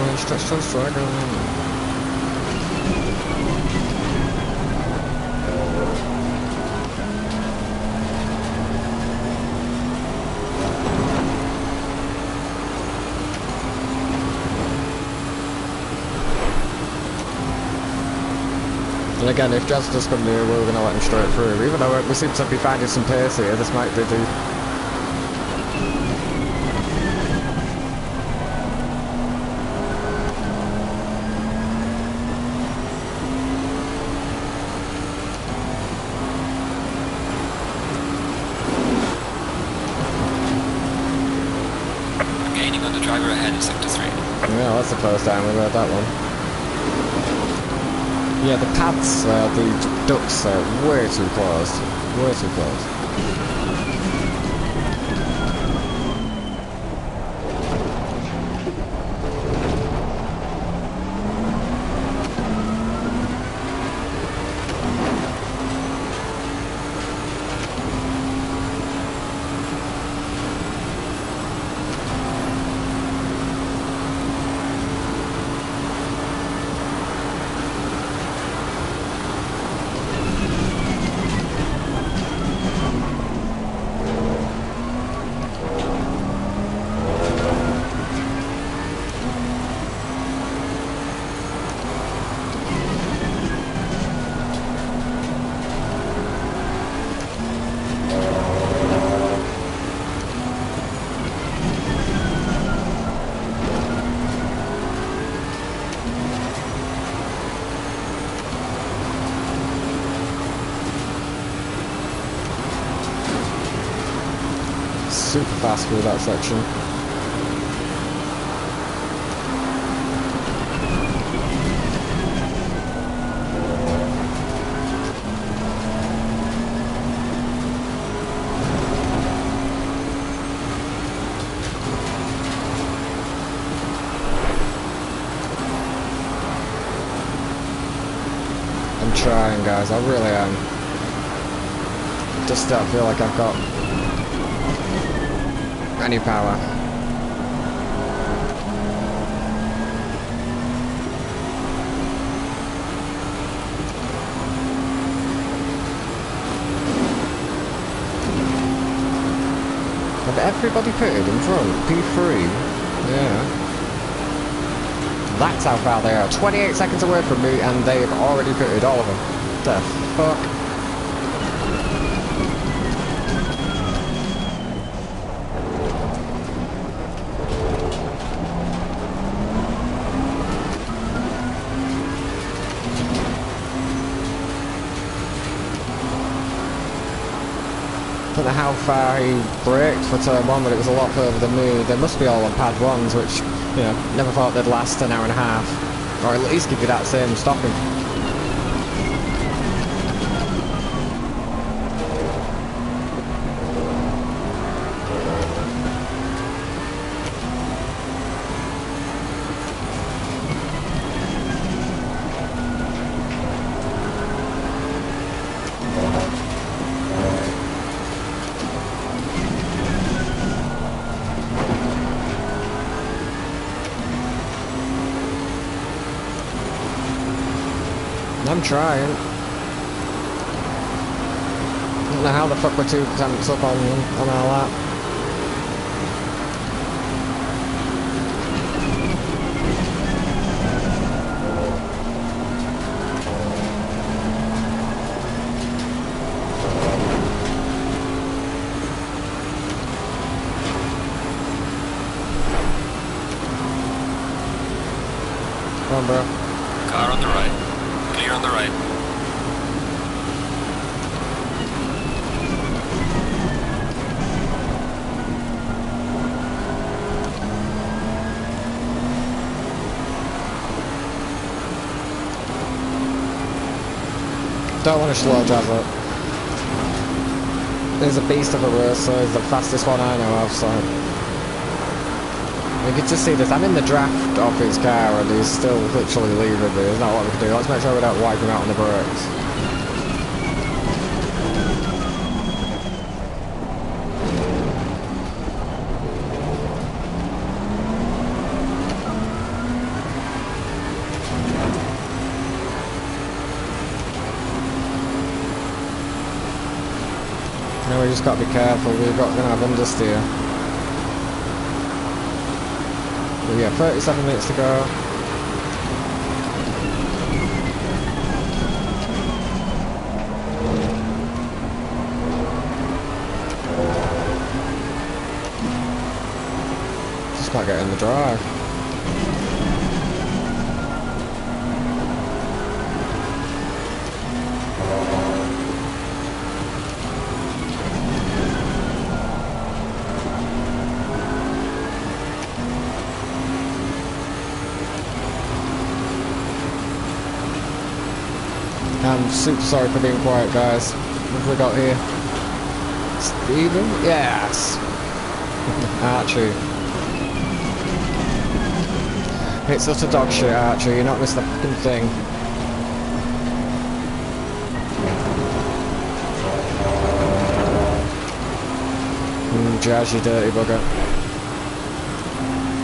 S2: And again, if Jazz does come near, we're going to let him straight through. Even though we seem to be finding some pace here, this might be the...
S1: Gaining on the driver ahead in sector 3.
S2: Yeah, that's the first time we've heard that one. Yeah, the pads, the ducts are way too close. Way too close. Super fast through that section. I'm trying, guys, I really am. Just don't feel like I've got any power. Have everybody pitted in front? P3? Yeah. That's how far they are. 28 seconds away from me and they've already pitted, all of them. The fuck? I don't know how far he braked for turn 1, but it was a lot further than me. They must be all on pad 1s, which, you know, never thought they'd last an hour and a half. Or at least give you that same stopping. I'm trying. I don't know how the fuck we're 2 tenths up on our lap. Come on, bro.
S1: Car on the right. Clear on the right.
S2: Don't want to slow Jazz up. He's a beast of a race, so he's the fastest one I know of, so... You can just see this, I'm in the draft of his car and he's still literally leaving me. There's not a lot we can do. Let's make sure we don't wipe him out on the brakes. just got to be careful. We're going to have understeer. But yeah, 37 minutes to go. Just got to get in the drive. I'm super sorry for being quiet, guys. What have we got here? Steven? Yes! Archie. It's such a dog shit, Archie. You're not missing a fucking thing. Jazz, you dirty bugger.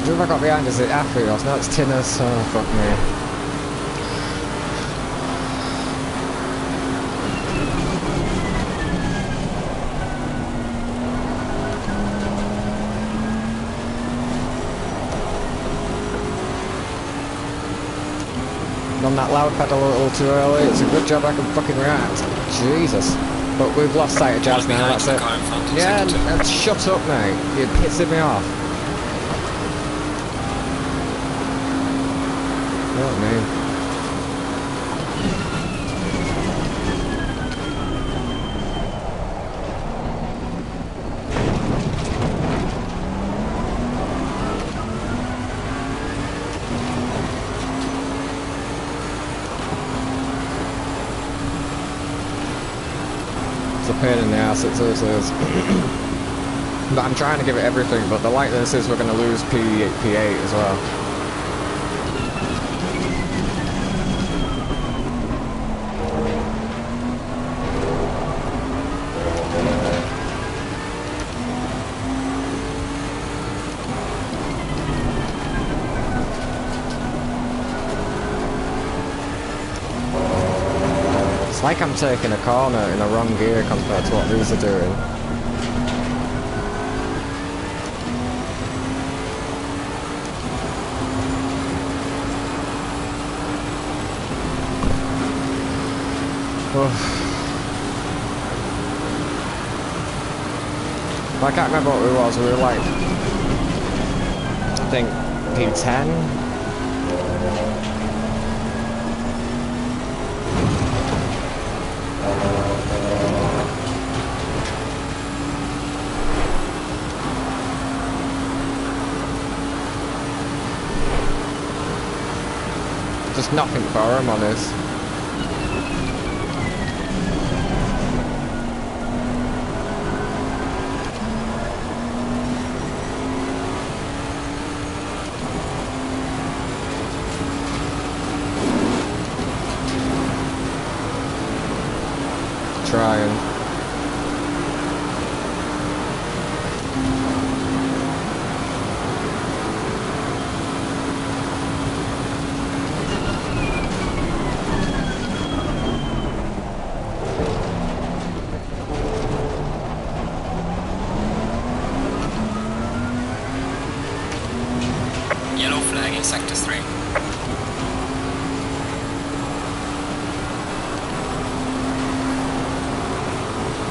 S2: Who have I got behind? Is it Afios? No, it's Tinners. Oh, fuck me. On that loud pedal a little too early. It's a good job I can fucking react. Jesus. But we've lost sight of Jazz now, that's it. Yeah, and shut up, mate. You're pissing me off. You know what I mean? Pain in the ass, it seriously is. But I'm trying to give it everything, but the likeliness is we're going to lose P8 as well. It's like I'm taking a corner in the wrong gear compared to what these are doing. I can't remember what we was. We were like, I think P10. Just nothing for him on this. Trying.
S1: Yellow flag in sector 3.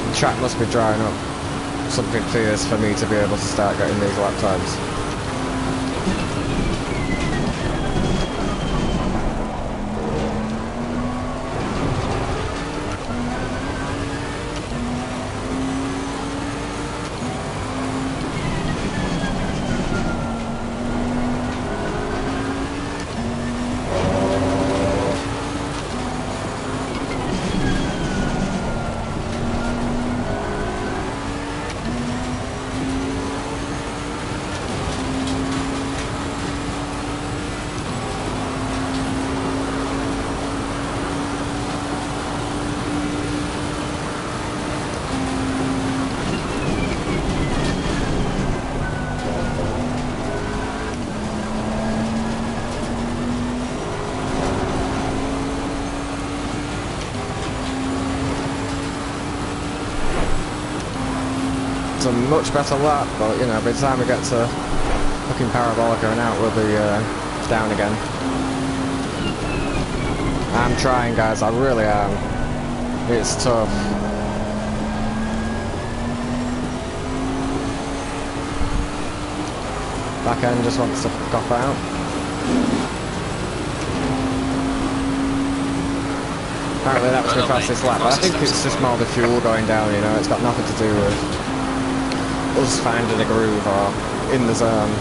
S2: The track must be drying up. Something fierce for me to be able to start getting these lap times. It's a much better lap, but you know, by the time we get to fucking Parabolica and out, we'll be down again. I'm trying, guys, I really am. It's tough. Back end just wants to cop out. Apparently that was my fastest lap, but I think it's just more the fuel going down, you know, it's got nothing to do with us finding a groove or in the zone.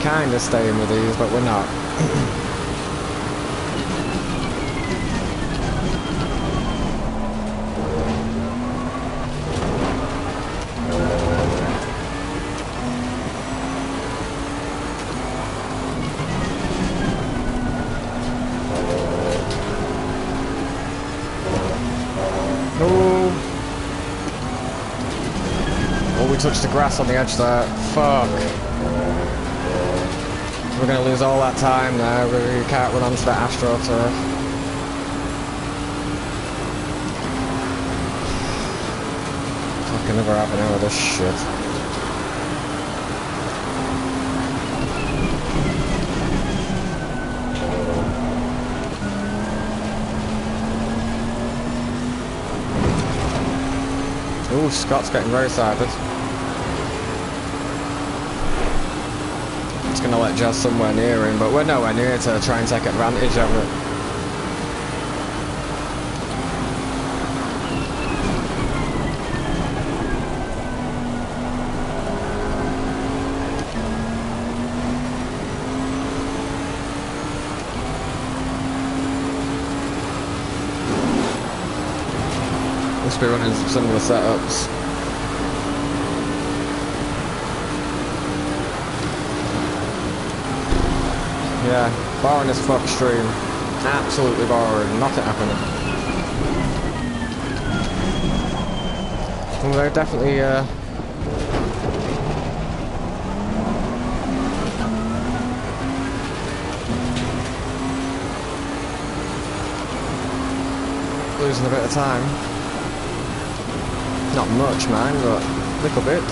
S2: Kind of staying with these, but we're not. Oh, we touched the grass on the edge there. Fuck. We're going to lose all that time now. We can't run onto that AstroTurf. Fucking never happen out of this shit. Ooh, Scott's getting very excited. Going to let Jazz somewhere near him, but we're nowhere near to try and take advantage of it. Must be running some similar setups. Yeah, boring as fuck stream. Absolutely boring, nothing happening. Well, they're definitely losing a bit of time. Not much, mind, but a little bit.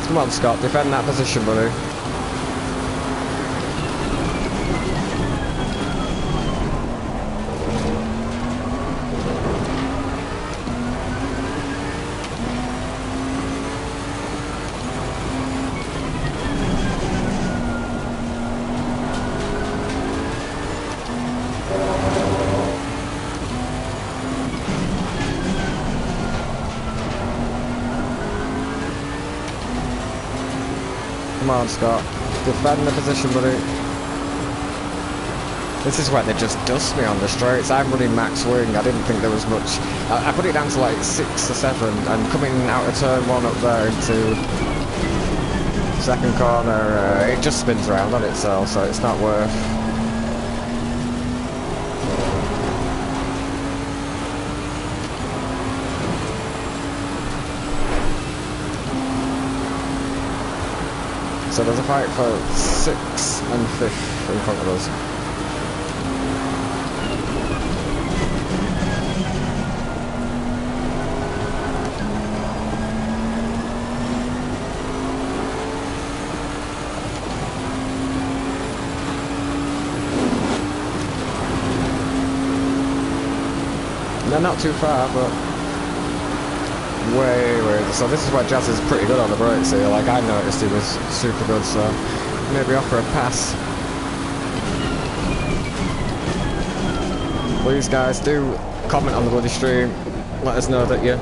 S2: Come on, Scott, defend that position, buddy. Come on, Scott. Defend the position, buddy. This is where they just dust me on the straights. I'm running max wing. I didn't think there was much. I put it down to like 6 or 7, and coming out of turn 1 up there into second corner, it just spins around on itself, so it's not worth. So there's a fight for 6th and 5th in front of us. They're not too far, but way. So this is where Jazz is pretty good on the brakes here. Like, I noticed he was super good, so maybe offer a pass. Please, guys, do comment on the bloody stream. Let us know that you're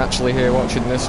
S2: actually here watching this.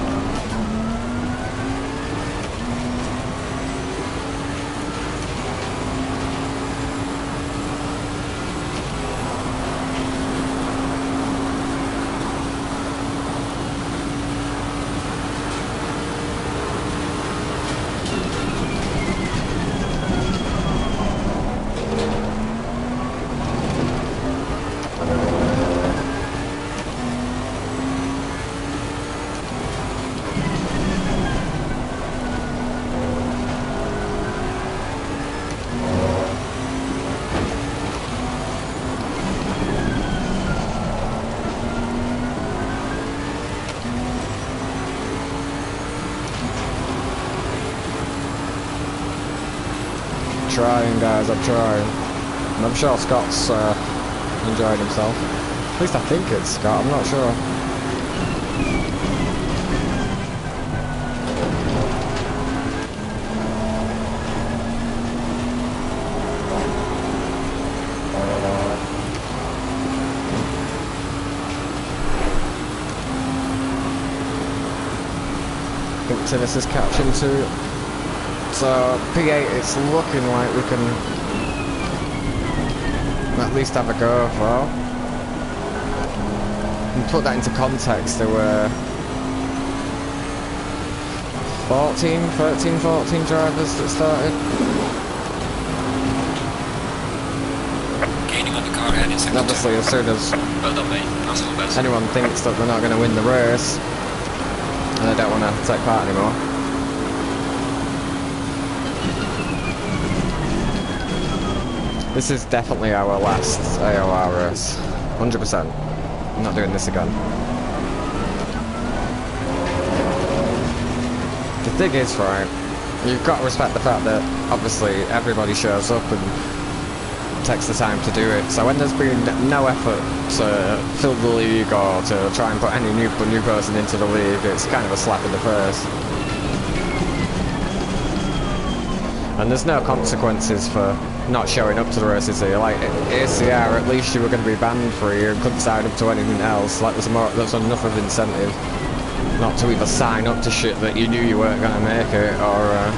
S2: trying, guys, I'm trying. And I'm sure Scott's enjoying himself. At least I think it's Scott, I'm not sure. I think Tinnis is catching too. So P8, it's looking like we can at least have a go for. And put that into context, there were 13, 14 drivers that started.
S1: Gaining on the car ahead in sector
S2: And obviously, as soon as
S1: well done, mate. That's all best.
S2: anyone thinks that they're not going to win the race, and they don't want to take part anymore. This is definitely our last AoR race, 100%. I'm not doing this again. The thing is, right, you've got to respect the fact that obviously everybody shows up and takes the time to do it. So when there's been no effort to fill the league or to try and put any new person into the league, it's kind of a slap in the face. And there's no consequences for not showing up to the races here. Like ACR, at least you were going to be banned free and couldn't sign up to anything else. Like there's enough of incentive not to either sign up to shit that you knew you weren't going to make it, or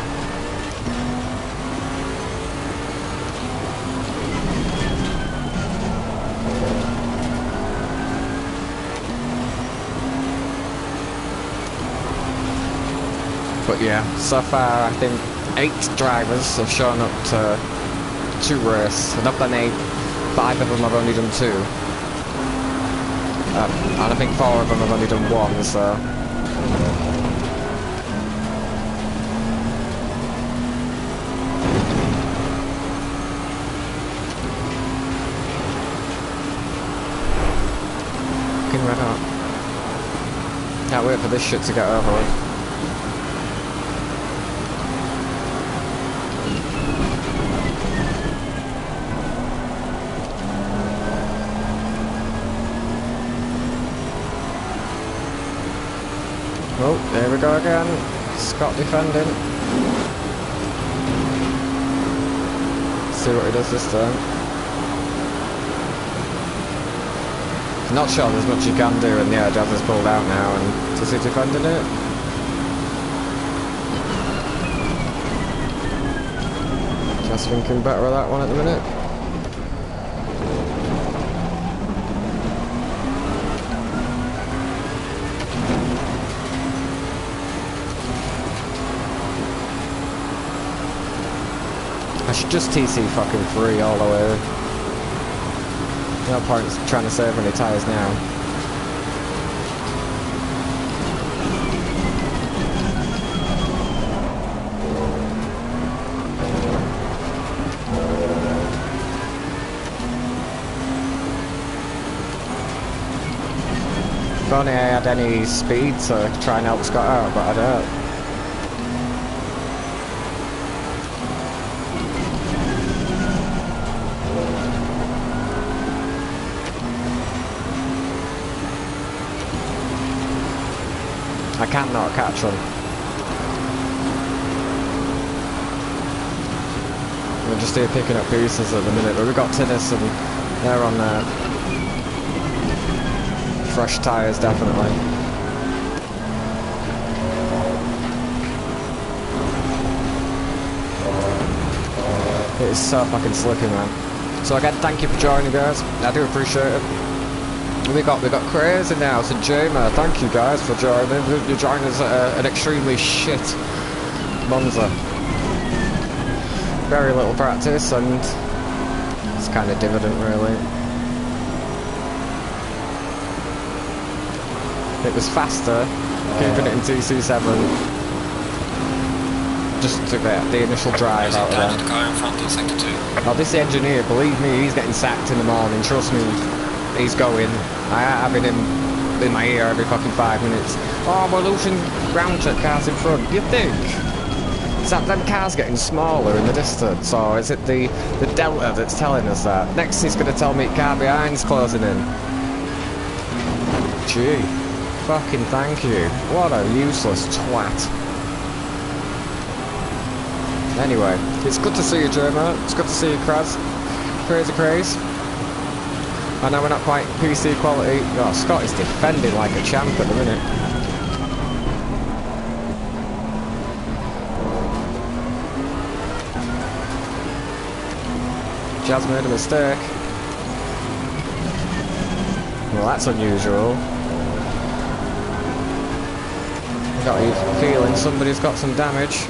S2: but yeah, so far I think 8 drivers have shown up to 2 races, and of the 8, 5 of them have only done 2. And I think 4 of them have only done 1, so... Fucking red hot. Can't wait for this shit to get over with. Oh, there we go again. Scott defending. See what he does this time. Not sure there's much you can do, and yeah, Jazz has pulled out now, and is he defending it? Just thinking better of that one at the minute. I should just TC fucking free all the way. No point trying to save any tyres now. If only I had any speed to try and help Scott out, but I don't. I cannot catch them. We're just here picking up pieces at the minute, but we've got Tinnis and they're on fresh tyres, definitely. It is so fucking slippy, man. So again, thank you for joining, guys. I do appreciate it. We got Crazy now, so Jamer, thank you guys for joining. You're joining us at an extremely shit Monza. Very little practice, and it's kind of dividend, really. It was faster keeping it in TC7 just to get the initial drive out of there.
S1: The car in front in sector 2.
S2: Now this engineer, believe me, he's getting sacked in the morning, trust me. He's going. I having him in my ear every fucking 5 minutes. Oh, we're losing ground to cars in front. You think? Is that them cars getting smaller in the distance, or is it the delta that's telling us that? Next he's going to tell me car behind's closing in. Gee, fucking thank you. What a useless twat. Anyway, it's good to see you, Jerma. It's good to see you, Kraz. Crazy Craze. I know we're not quite PC quality. Oh, Scott is defending like a champ at the minute. Jazz made a mistake. Well, that's unusual. I've got a feeling somebody's got some damage.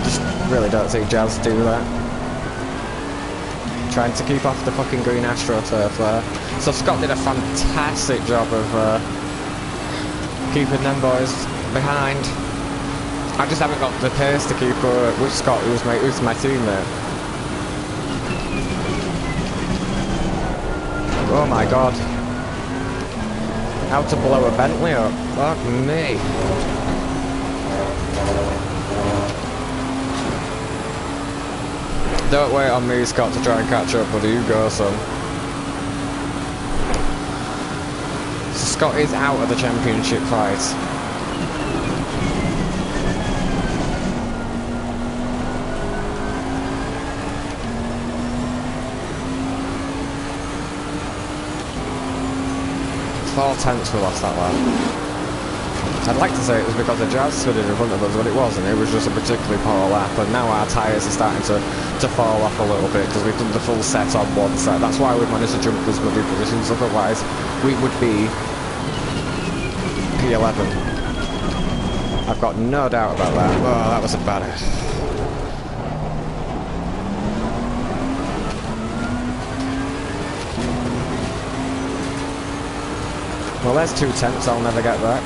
S2: Just really don't see Jazz do that. Trying to keep off the fucking green AstroTurf there. So Scott did a fantastic job of keeping them boys behind. I just haven't got the pace to keep with Scott, who's my teammate. Oh my god. How to blow a Bentley up. Fuck me. Don't wait on me, Scott, to try and catch up, buddy. You go, son. So Scott is out of the championship fight. Four tenths we lost that lap. I'd like to say it was because the Jazz stood in front of us, but it wasn't. It was just a particularly poor lap, and now our tyres are starting to fall off a little bit because we've done the full set on one set. That's why we've managed to jump those bloody positions, otherwise we would be P11. I've got no doubt about that. Oh, that was a bad. Well, there's 2 tenths I'll never get back.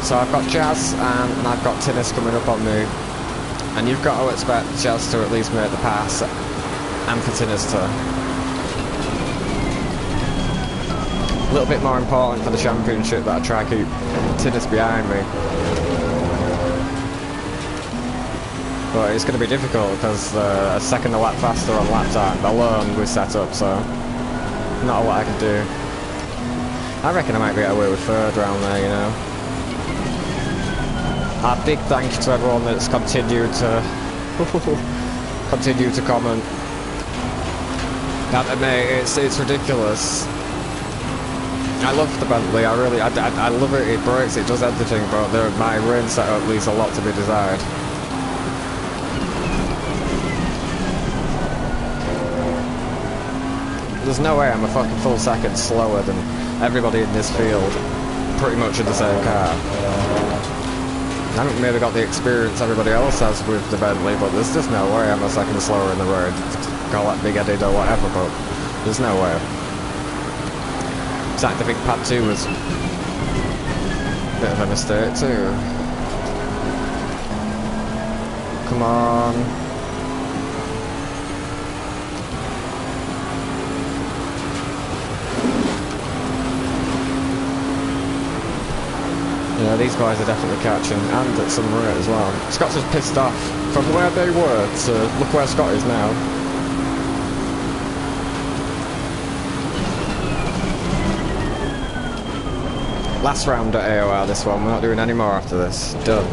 S2: So I've got Jazz and I've got Tinnis coming up on me. And you've got to expect Jazz to at least make the pass and for Tinnis to. A little bit more important for the championship that I try to keep Tinnis behind me. But it's going to be difficult because a second a lap faster on lap time alone we're set up, so not a lot I can do. I reckon I might get away with third round there, you know. A big thank you to everyone that's continued to comment. Mate, it's ridiculous. I love the Bentley. I love it. It brakes, it does everything, but my range setup leaves a lot to be desired. There's no way I'm a fucking full second slower than everybody in this field, pretty much in the same car. I haven't maybe got the experience everybody else has with the Bentley, but there's just no way I'm a second slower in the road. Call that big-headed or whatever, but there's no way. In fact, I think pad 2 was a bit of a mistake too. Come on. Yeah, these guys are definitely catching, and at some rate as well. Scott's just pissed off from where they were to look where Scott is now. Last round at AoR this one, we're not doing any more after this. Done.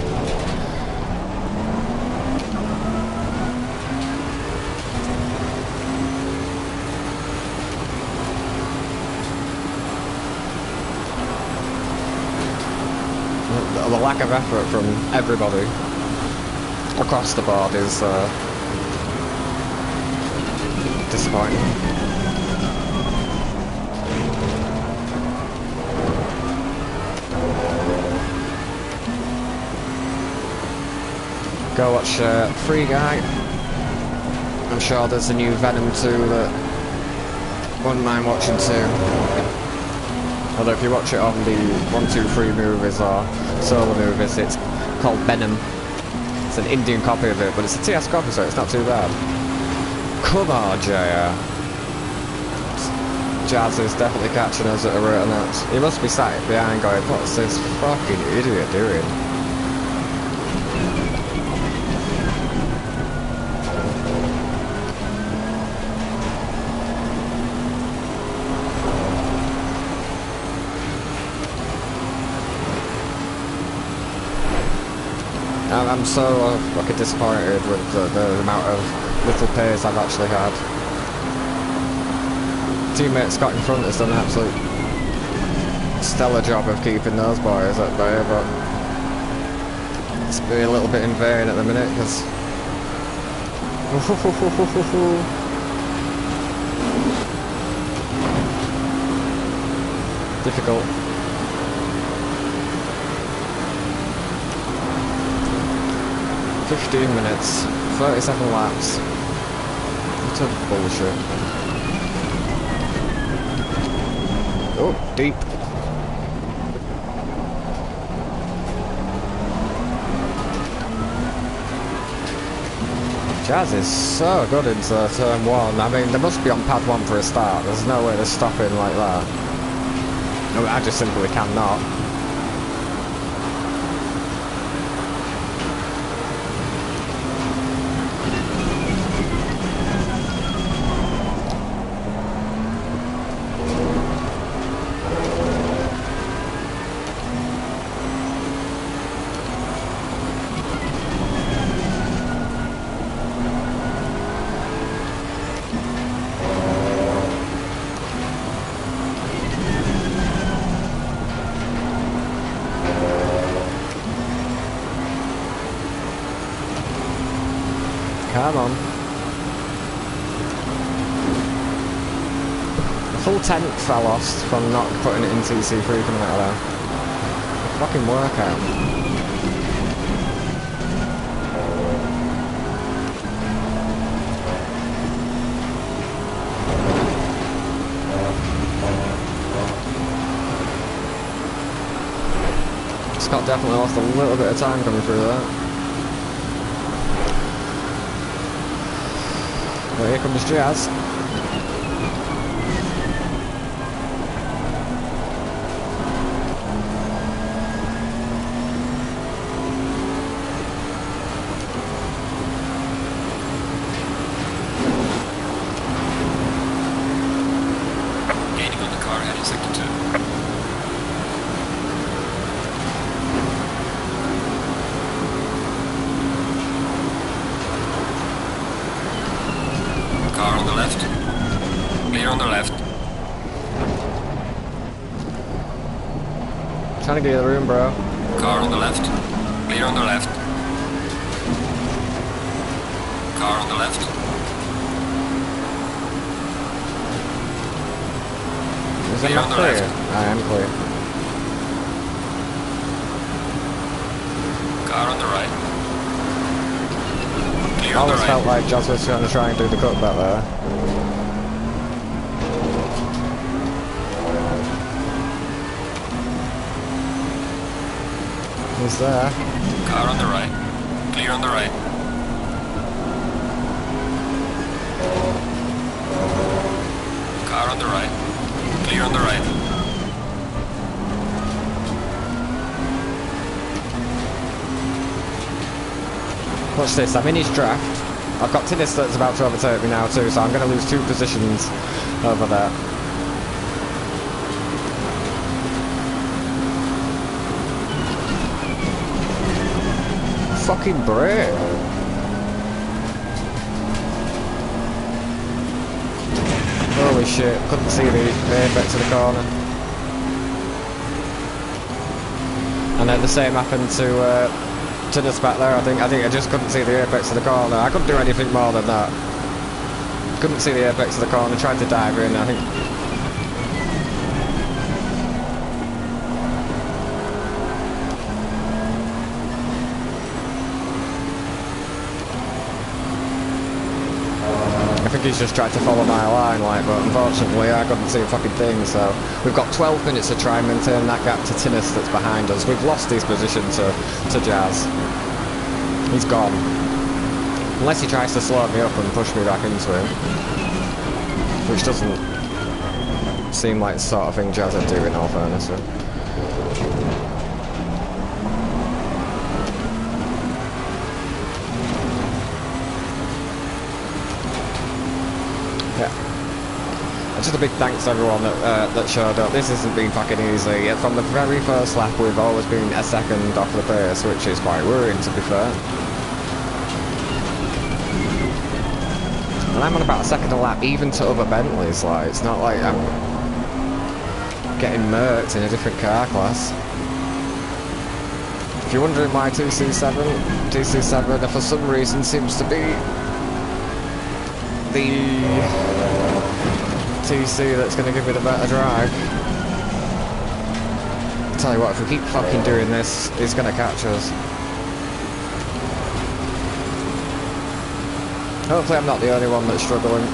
S2: The lack of effort from everybody across the board is disappointing. Go watch Free Guy. I'm sure there's a new Venom 2 that wouldn't mind watching too. Although if you watch it on the 123 movies or solo movies, it's called Venom. It's an Indian copy of it, but it's a TS copy, so it's not too bad. Come on, JR. Jazz is definitely catching us at a rate of knots. He must be sat behind going, what's this fucking idiot doing? I'm so fucking disappointed with the amount of little pace I've actually had. Teammate Scott in front has done an absolute stellar job of keeping those boys at bay, but it's been a little bit in vain at the minute because difficult. "15 minutes, 37 laps. What a bullshit." Oh, deep. Jazz is so good into turn 1. I mean, they must be on pad 1 for a start. There's no way they're stopping like that. No, I just simply cannot. Come on. A full tenth I lost from not putting it in TC3 coming out of there. Fucking workout. Scott definitely lost a little bit of time coming through that. But here comes Jazz.
S1: Gaining on the car ahead in sector 2. Car on the left. Clear on the left.
S2: Trying to get the room, bro.
S1: Car on the left. Clear on the left. Car on the left.
S2: Is it
S1: Clear
S2: not
S1: on the
S2: clear?
S1: left.
S2: I am clear.
S1: Car on the right. Clear
S2: I
S1: on the
S2: always
S1: right.
S2: felt like Jazz was going to try and do the cut back there. He's there.
S1: Car on the right. Clear on the right. Car on the right. Clear on the right.
S2: Watch this, I'm in his draft. I've got Tinnis that's about to overtake me now too, so I'm going to lose 2 positions over there. Fucking brake. Holy shit, couldn't see the apex of the corner. And then the same happened to this back there, I think I just couldn't see the apex of the corner. I couldn't do anything more than that. Couldn't see the apex of the corner, tried to dive in, I think. I think he's just tried to follow my line, like, but unfortunately I couldn't see a fucking thing, so we've got 12 minutes to try and maintain that gap to Tinnis that's behind us. We've lost his position to Jazz. He's gone. Unless he tries to slow me up and push me back into him. Which doesn't seem like the sort of thing Jazz would do, in all fairness. Just a big thanks to everyone that showed up. This hasn't been fucking easy. From the very first lap, we've always been a second off the pace, which is quite worrying, to be fair. And I'm on about a second a lap, even to other Bentleys. Like, it's not like I'm getting murked in a different car class. If you're wondering why TC7 for some reason seems to be the TC that's going to give me the better drive. I'll tell you what, if we keep fucking doing this, he's going to catch us. Hopefully I'm not the only one that's struggling.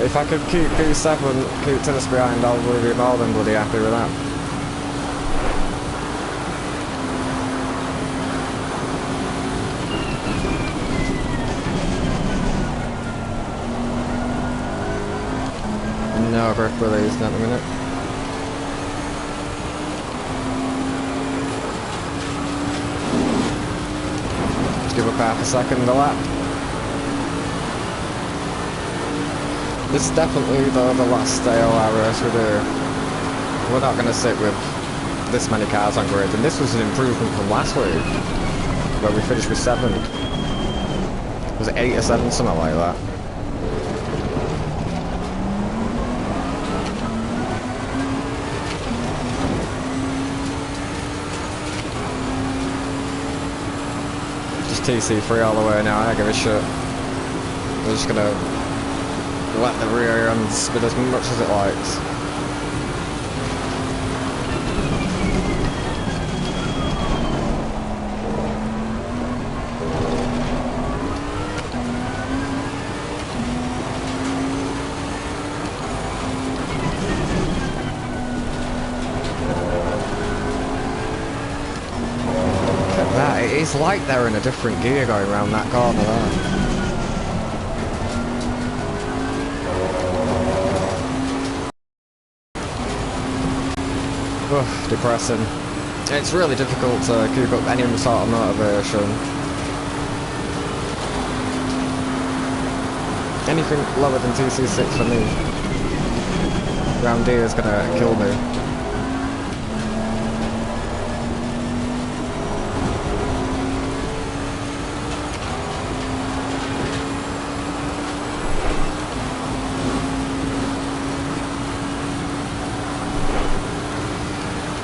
S2: If I could keep P7, keep tennis behind, I would be more than bloody happy with that. No grip with these, not a minute. Let's give up half a second a lap. This is definitely the last AoR race we do. We're not going to sit with this many cars on grid, and this was an improvement from last week, where we finished with 7. Was it 8 or 7, something like that? Just TC3 all the way now, I don't give a shit. We're just going to let the rear end spin as much as it likes. Look at that, it is like they're in a different gear going around that corner there. Depressing. It's really difficult to keep up any sort of motivation. Anything lower than TC6 for me. Round here is gonna kill me.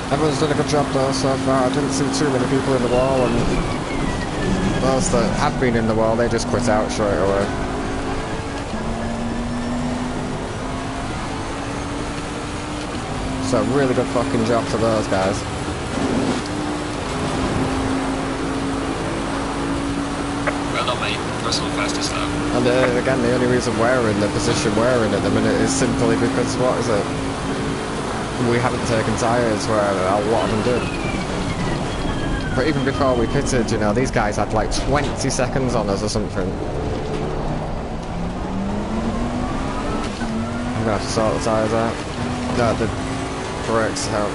S2: Everyone's done a good job though so far. I didn't see too many people in the wall, and those that have been in the wall, they just quit out straight away. So really good fucking job to those guys.
S1: Well done, mate. Personal fastest lap.
S2: And again, the only reason we're in the position we're in at the minute is simply because, what is it? We haven't taken tyres where a lot of them did. But even before we pitted, you know, these guys had like 20 seconds on us or something. I'm gonna have to sort the tyres out. No, the brakes out.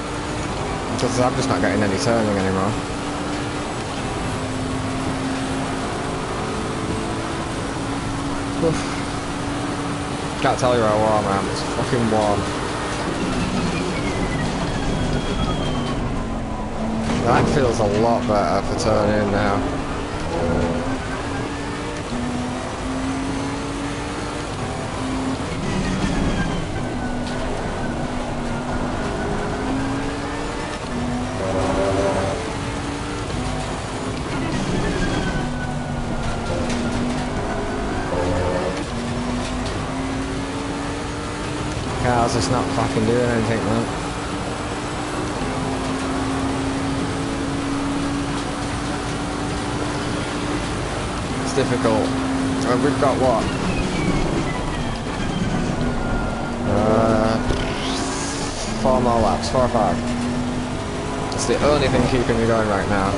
S2: Because I'm just not getting any turning anymore. Oof. Can't tell you how warm I am, it's fucking warm. That feels a lot better for turning now. Car's just not fucking doing anything, man. Difficult. We've got what? 4 more laps, 4 or 5. It's the only thing keeping me going right now.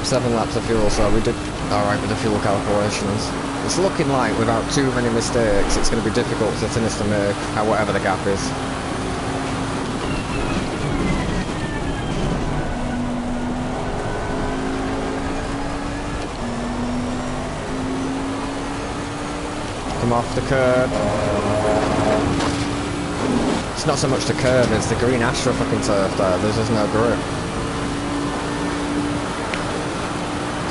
S2: 7 laps of fuel, so we did alright with the fuel calculations. It's looking like without too many mistakes, it's going to be difficult to finish to make, whatever the gap is. Come off the curb. It's not so much the curb, it's the green Astra fucking turf there. There's just no grip.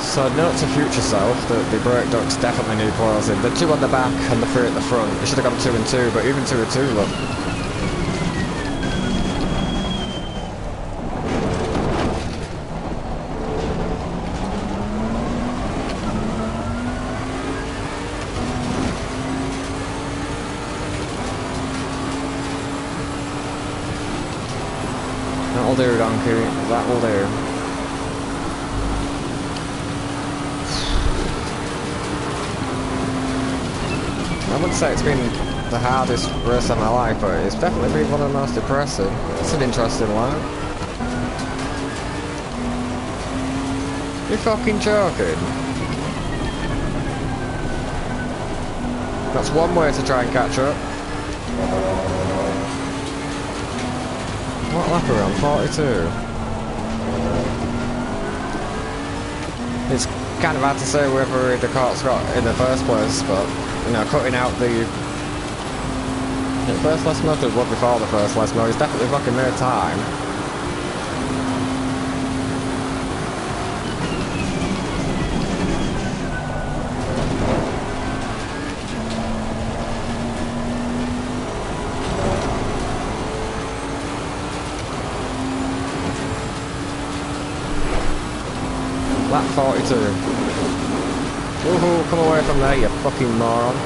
S2: So note to future self that the brake ducts definitely need closing. The 2 on the back and the 3 at the front. It should have gone 2 and 2, but even 2 and 2 look. That'll do, donkey. That will do. I wouldn't say it's been the hardest race of my life, but it's definitely been one of the most impressive. It's an interesting lap. You're fucking joking. That's one way to try and catch up. What lap are we on? 42. It's kind of hard to say whether the cart's got in the first place, but you know, cutting out the first last mode was what before the first last mode. He's definitely fucking made time. Lap 42. Woohoo, come away from there, you fucking moron.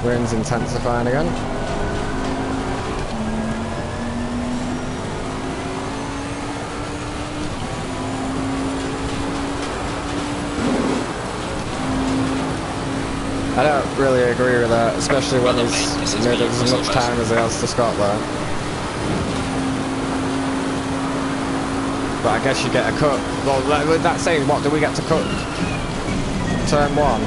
S2: Rain's intensifying again. I don't really agree with that, especially when he's made it as much time as he has to Scott there. But I guess you get a cut. Well, with that saying, what do we get to cut? Turn 1.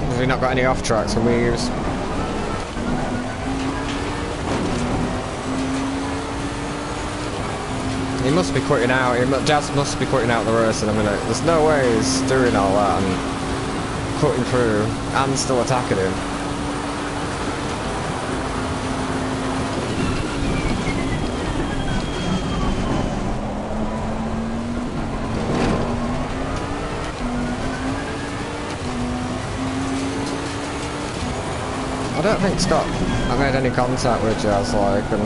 S2: Have we not got any off tracks? Can we use? He must be quitting out. Jazz must be quitting out the race in a minute. There's no way he's doing all that and cutting through and still attacking him. I don't think Scott I made any contact with Jazz, like, and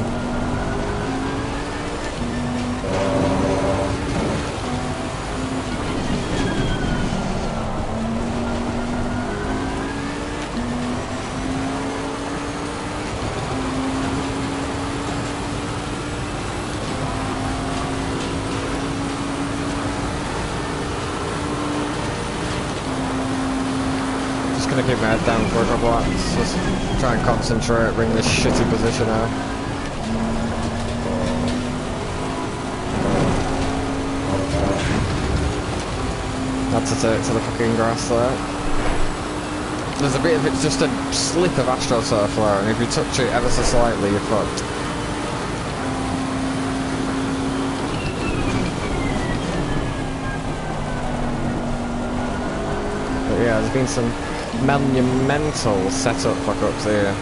S2: just gonna keep my head down for a couple of laps, just try and concentrate, bring this shitty position out. Had to take to the fucking grass there. There's a bit of it's just a slip of AstroTurf there, and if you touch it ever so slightly, you're fucked. But yeah, there's been some monumental setup fuck-ups here.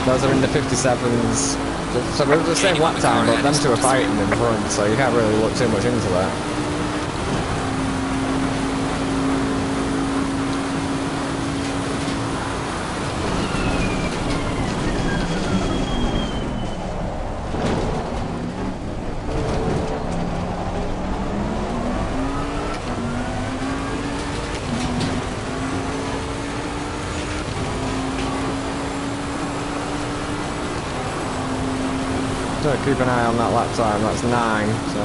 S2: Those are in the 57s. So we're the same lap time, but them two are fighting in front, so you can't really look too much into that. So keep an eye on that lap time, that's 9, so.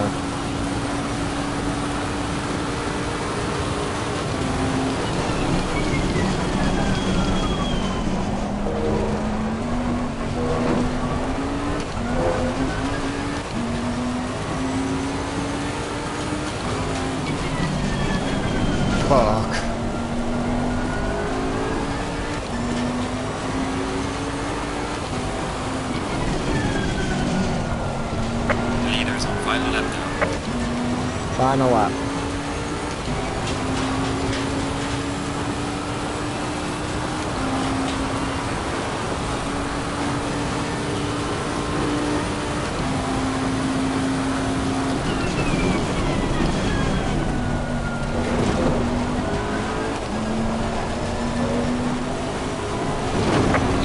S2: Final lap.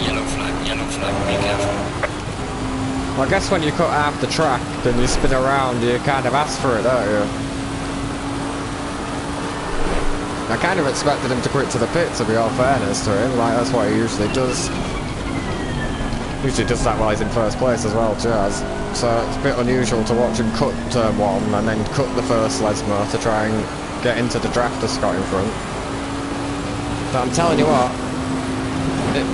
S1: Yellow flag, be careful.
S2: Well, I guess when you cut half the track and you spin around, you kind of ask for it, don't you? I kind of expected him to quit to the pit, to be all fairness to him. Like, that's what he usually does. Usually does that while he's in first place as well, Jazz. So it's a bit unusual to watch him cut turn 1 and then cut the first Lesmo to try and get into the draft of Scott in front. But I'm telling you what,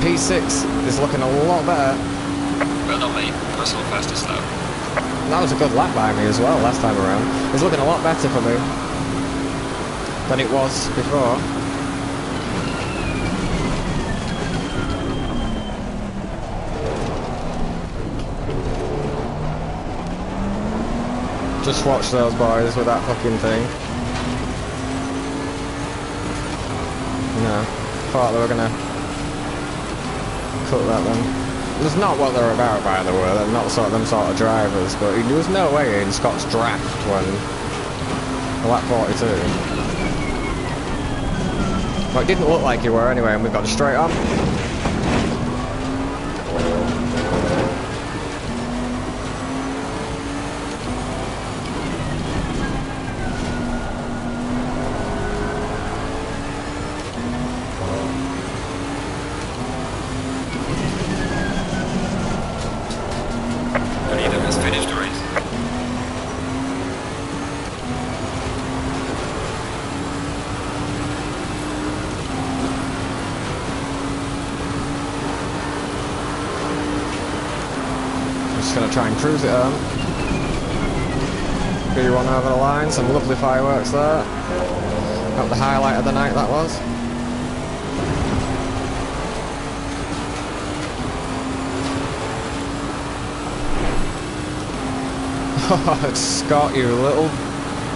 S2: P6 is looking a lot better.
S1: Well done, mate. Personal fastest lap.
S2: That was a good lap by me as well last time around. It's looking a lot better for me than it was before. Just watch those boys with that fucking thing. No, thought they were gonna cut that then. That's not what they're about, by the way. They're not them sort of drivers. But there was no way in Scott's draft when lap 42. Well, it didn't look like you were anyway, and we've got a straight on. Just going to try and cruise it home. B1 over the line, some lovely fireworks there. Got the highlight of the night, that was. Oh, Scott, you little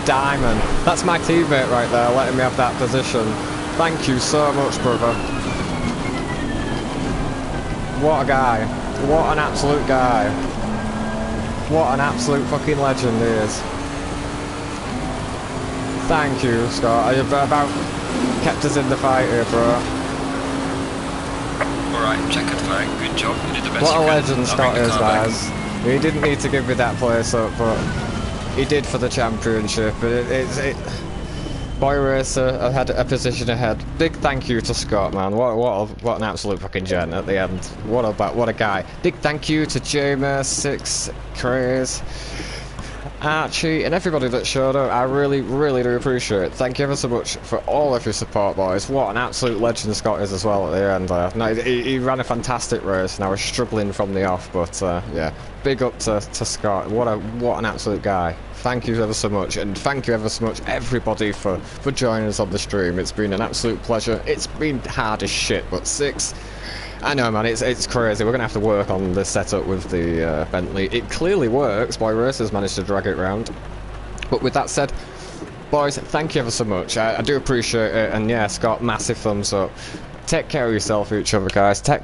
S2: diamond. That's my teammate right there, letting me have that position. Thank you so much, brother. What a guy. What an absolute guy. What an absolute fucking legend he is. Thank you, Scott. You've about kept us in the fight here, bro.
S1: Alright, checkered flag. Good job. You did the best
S2: what
S1: you
S2: a
S1: can.
S2: legend Scott is, guys. He didn't need to give me that place up, but he did for the championship. Boy Racer had a position ahead. Big thank you to Scott, man. What an absolute fucking gent at the end. What a guy. Big thank you to Jamer, Six, Craze, Archie, and everybody that showed up. I really, really do appreciate it. Thank you ever so much for all of your support, boys. What an absolute legend Scott is as well at the end. No, he ran a fantastic race, and I was struggling from the off, but yeah, big up to Scott. What an absolute guy. Thank you ever so much, and thank you ever so much everybody for joining us on the stream. It's been an absolute pleasure. It's been hard as shit, but Six, I know, man, it's crazy. We're gonna have to work on the setup with the Bentley. It clearly works. Boy Racers managed to drag it round. But with that said, boys, thank you ever so much. I do appreciate it, and yeah, Scott, massive thumbs up. Take care of yourself, each other, guys. Take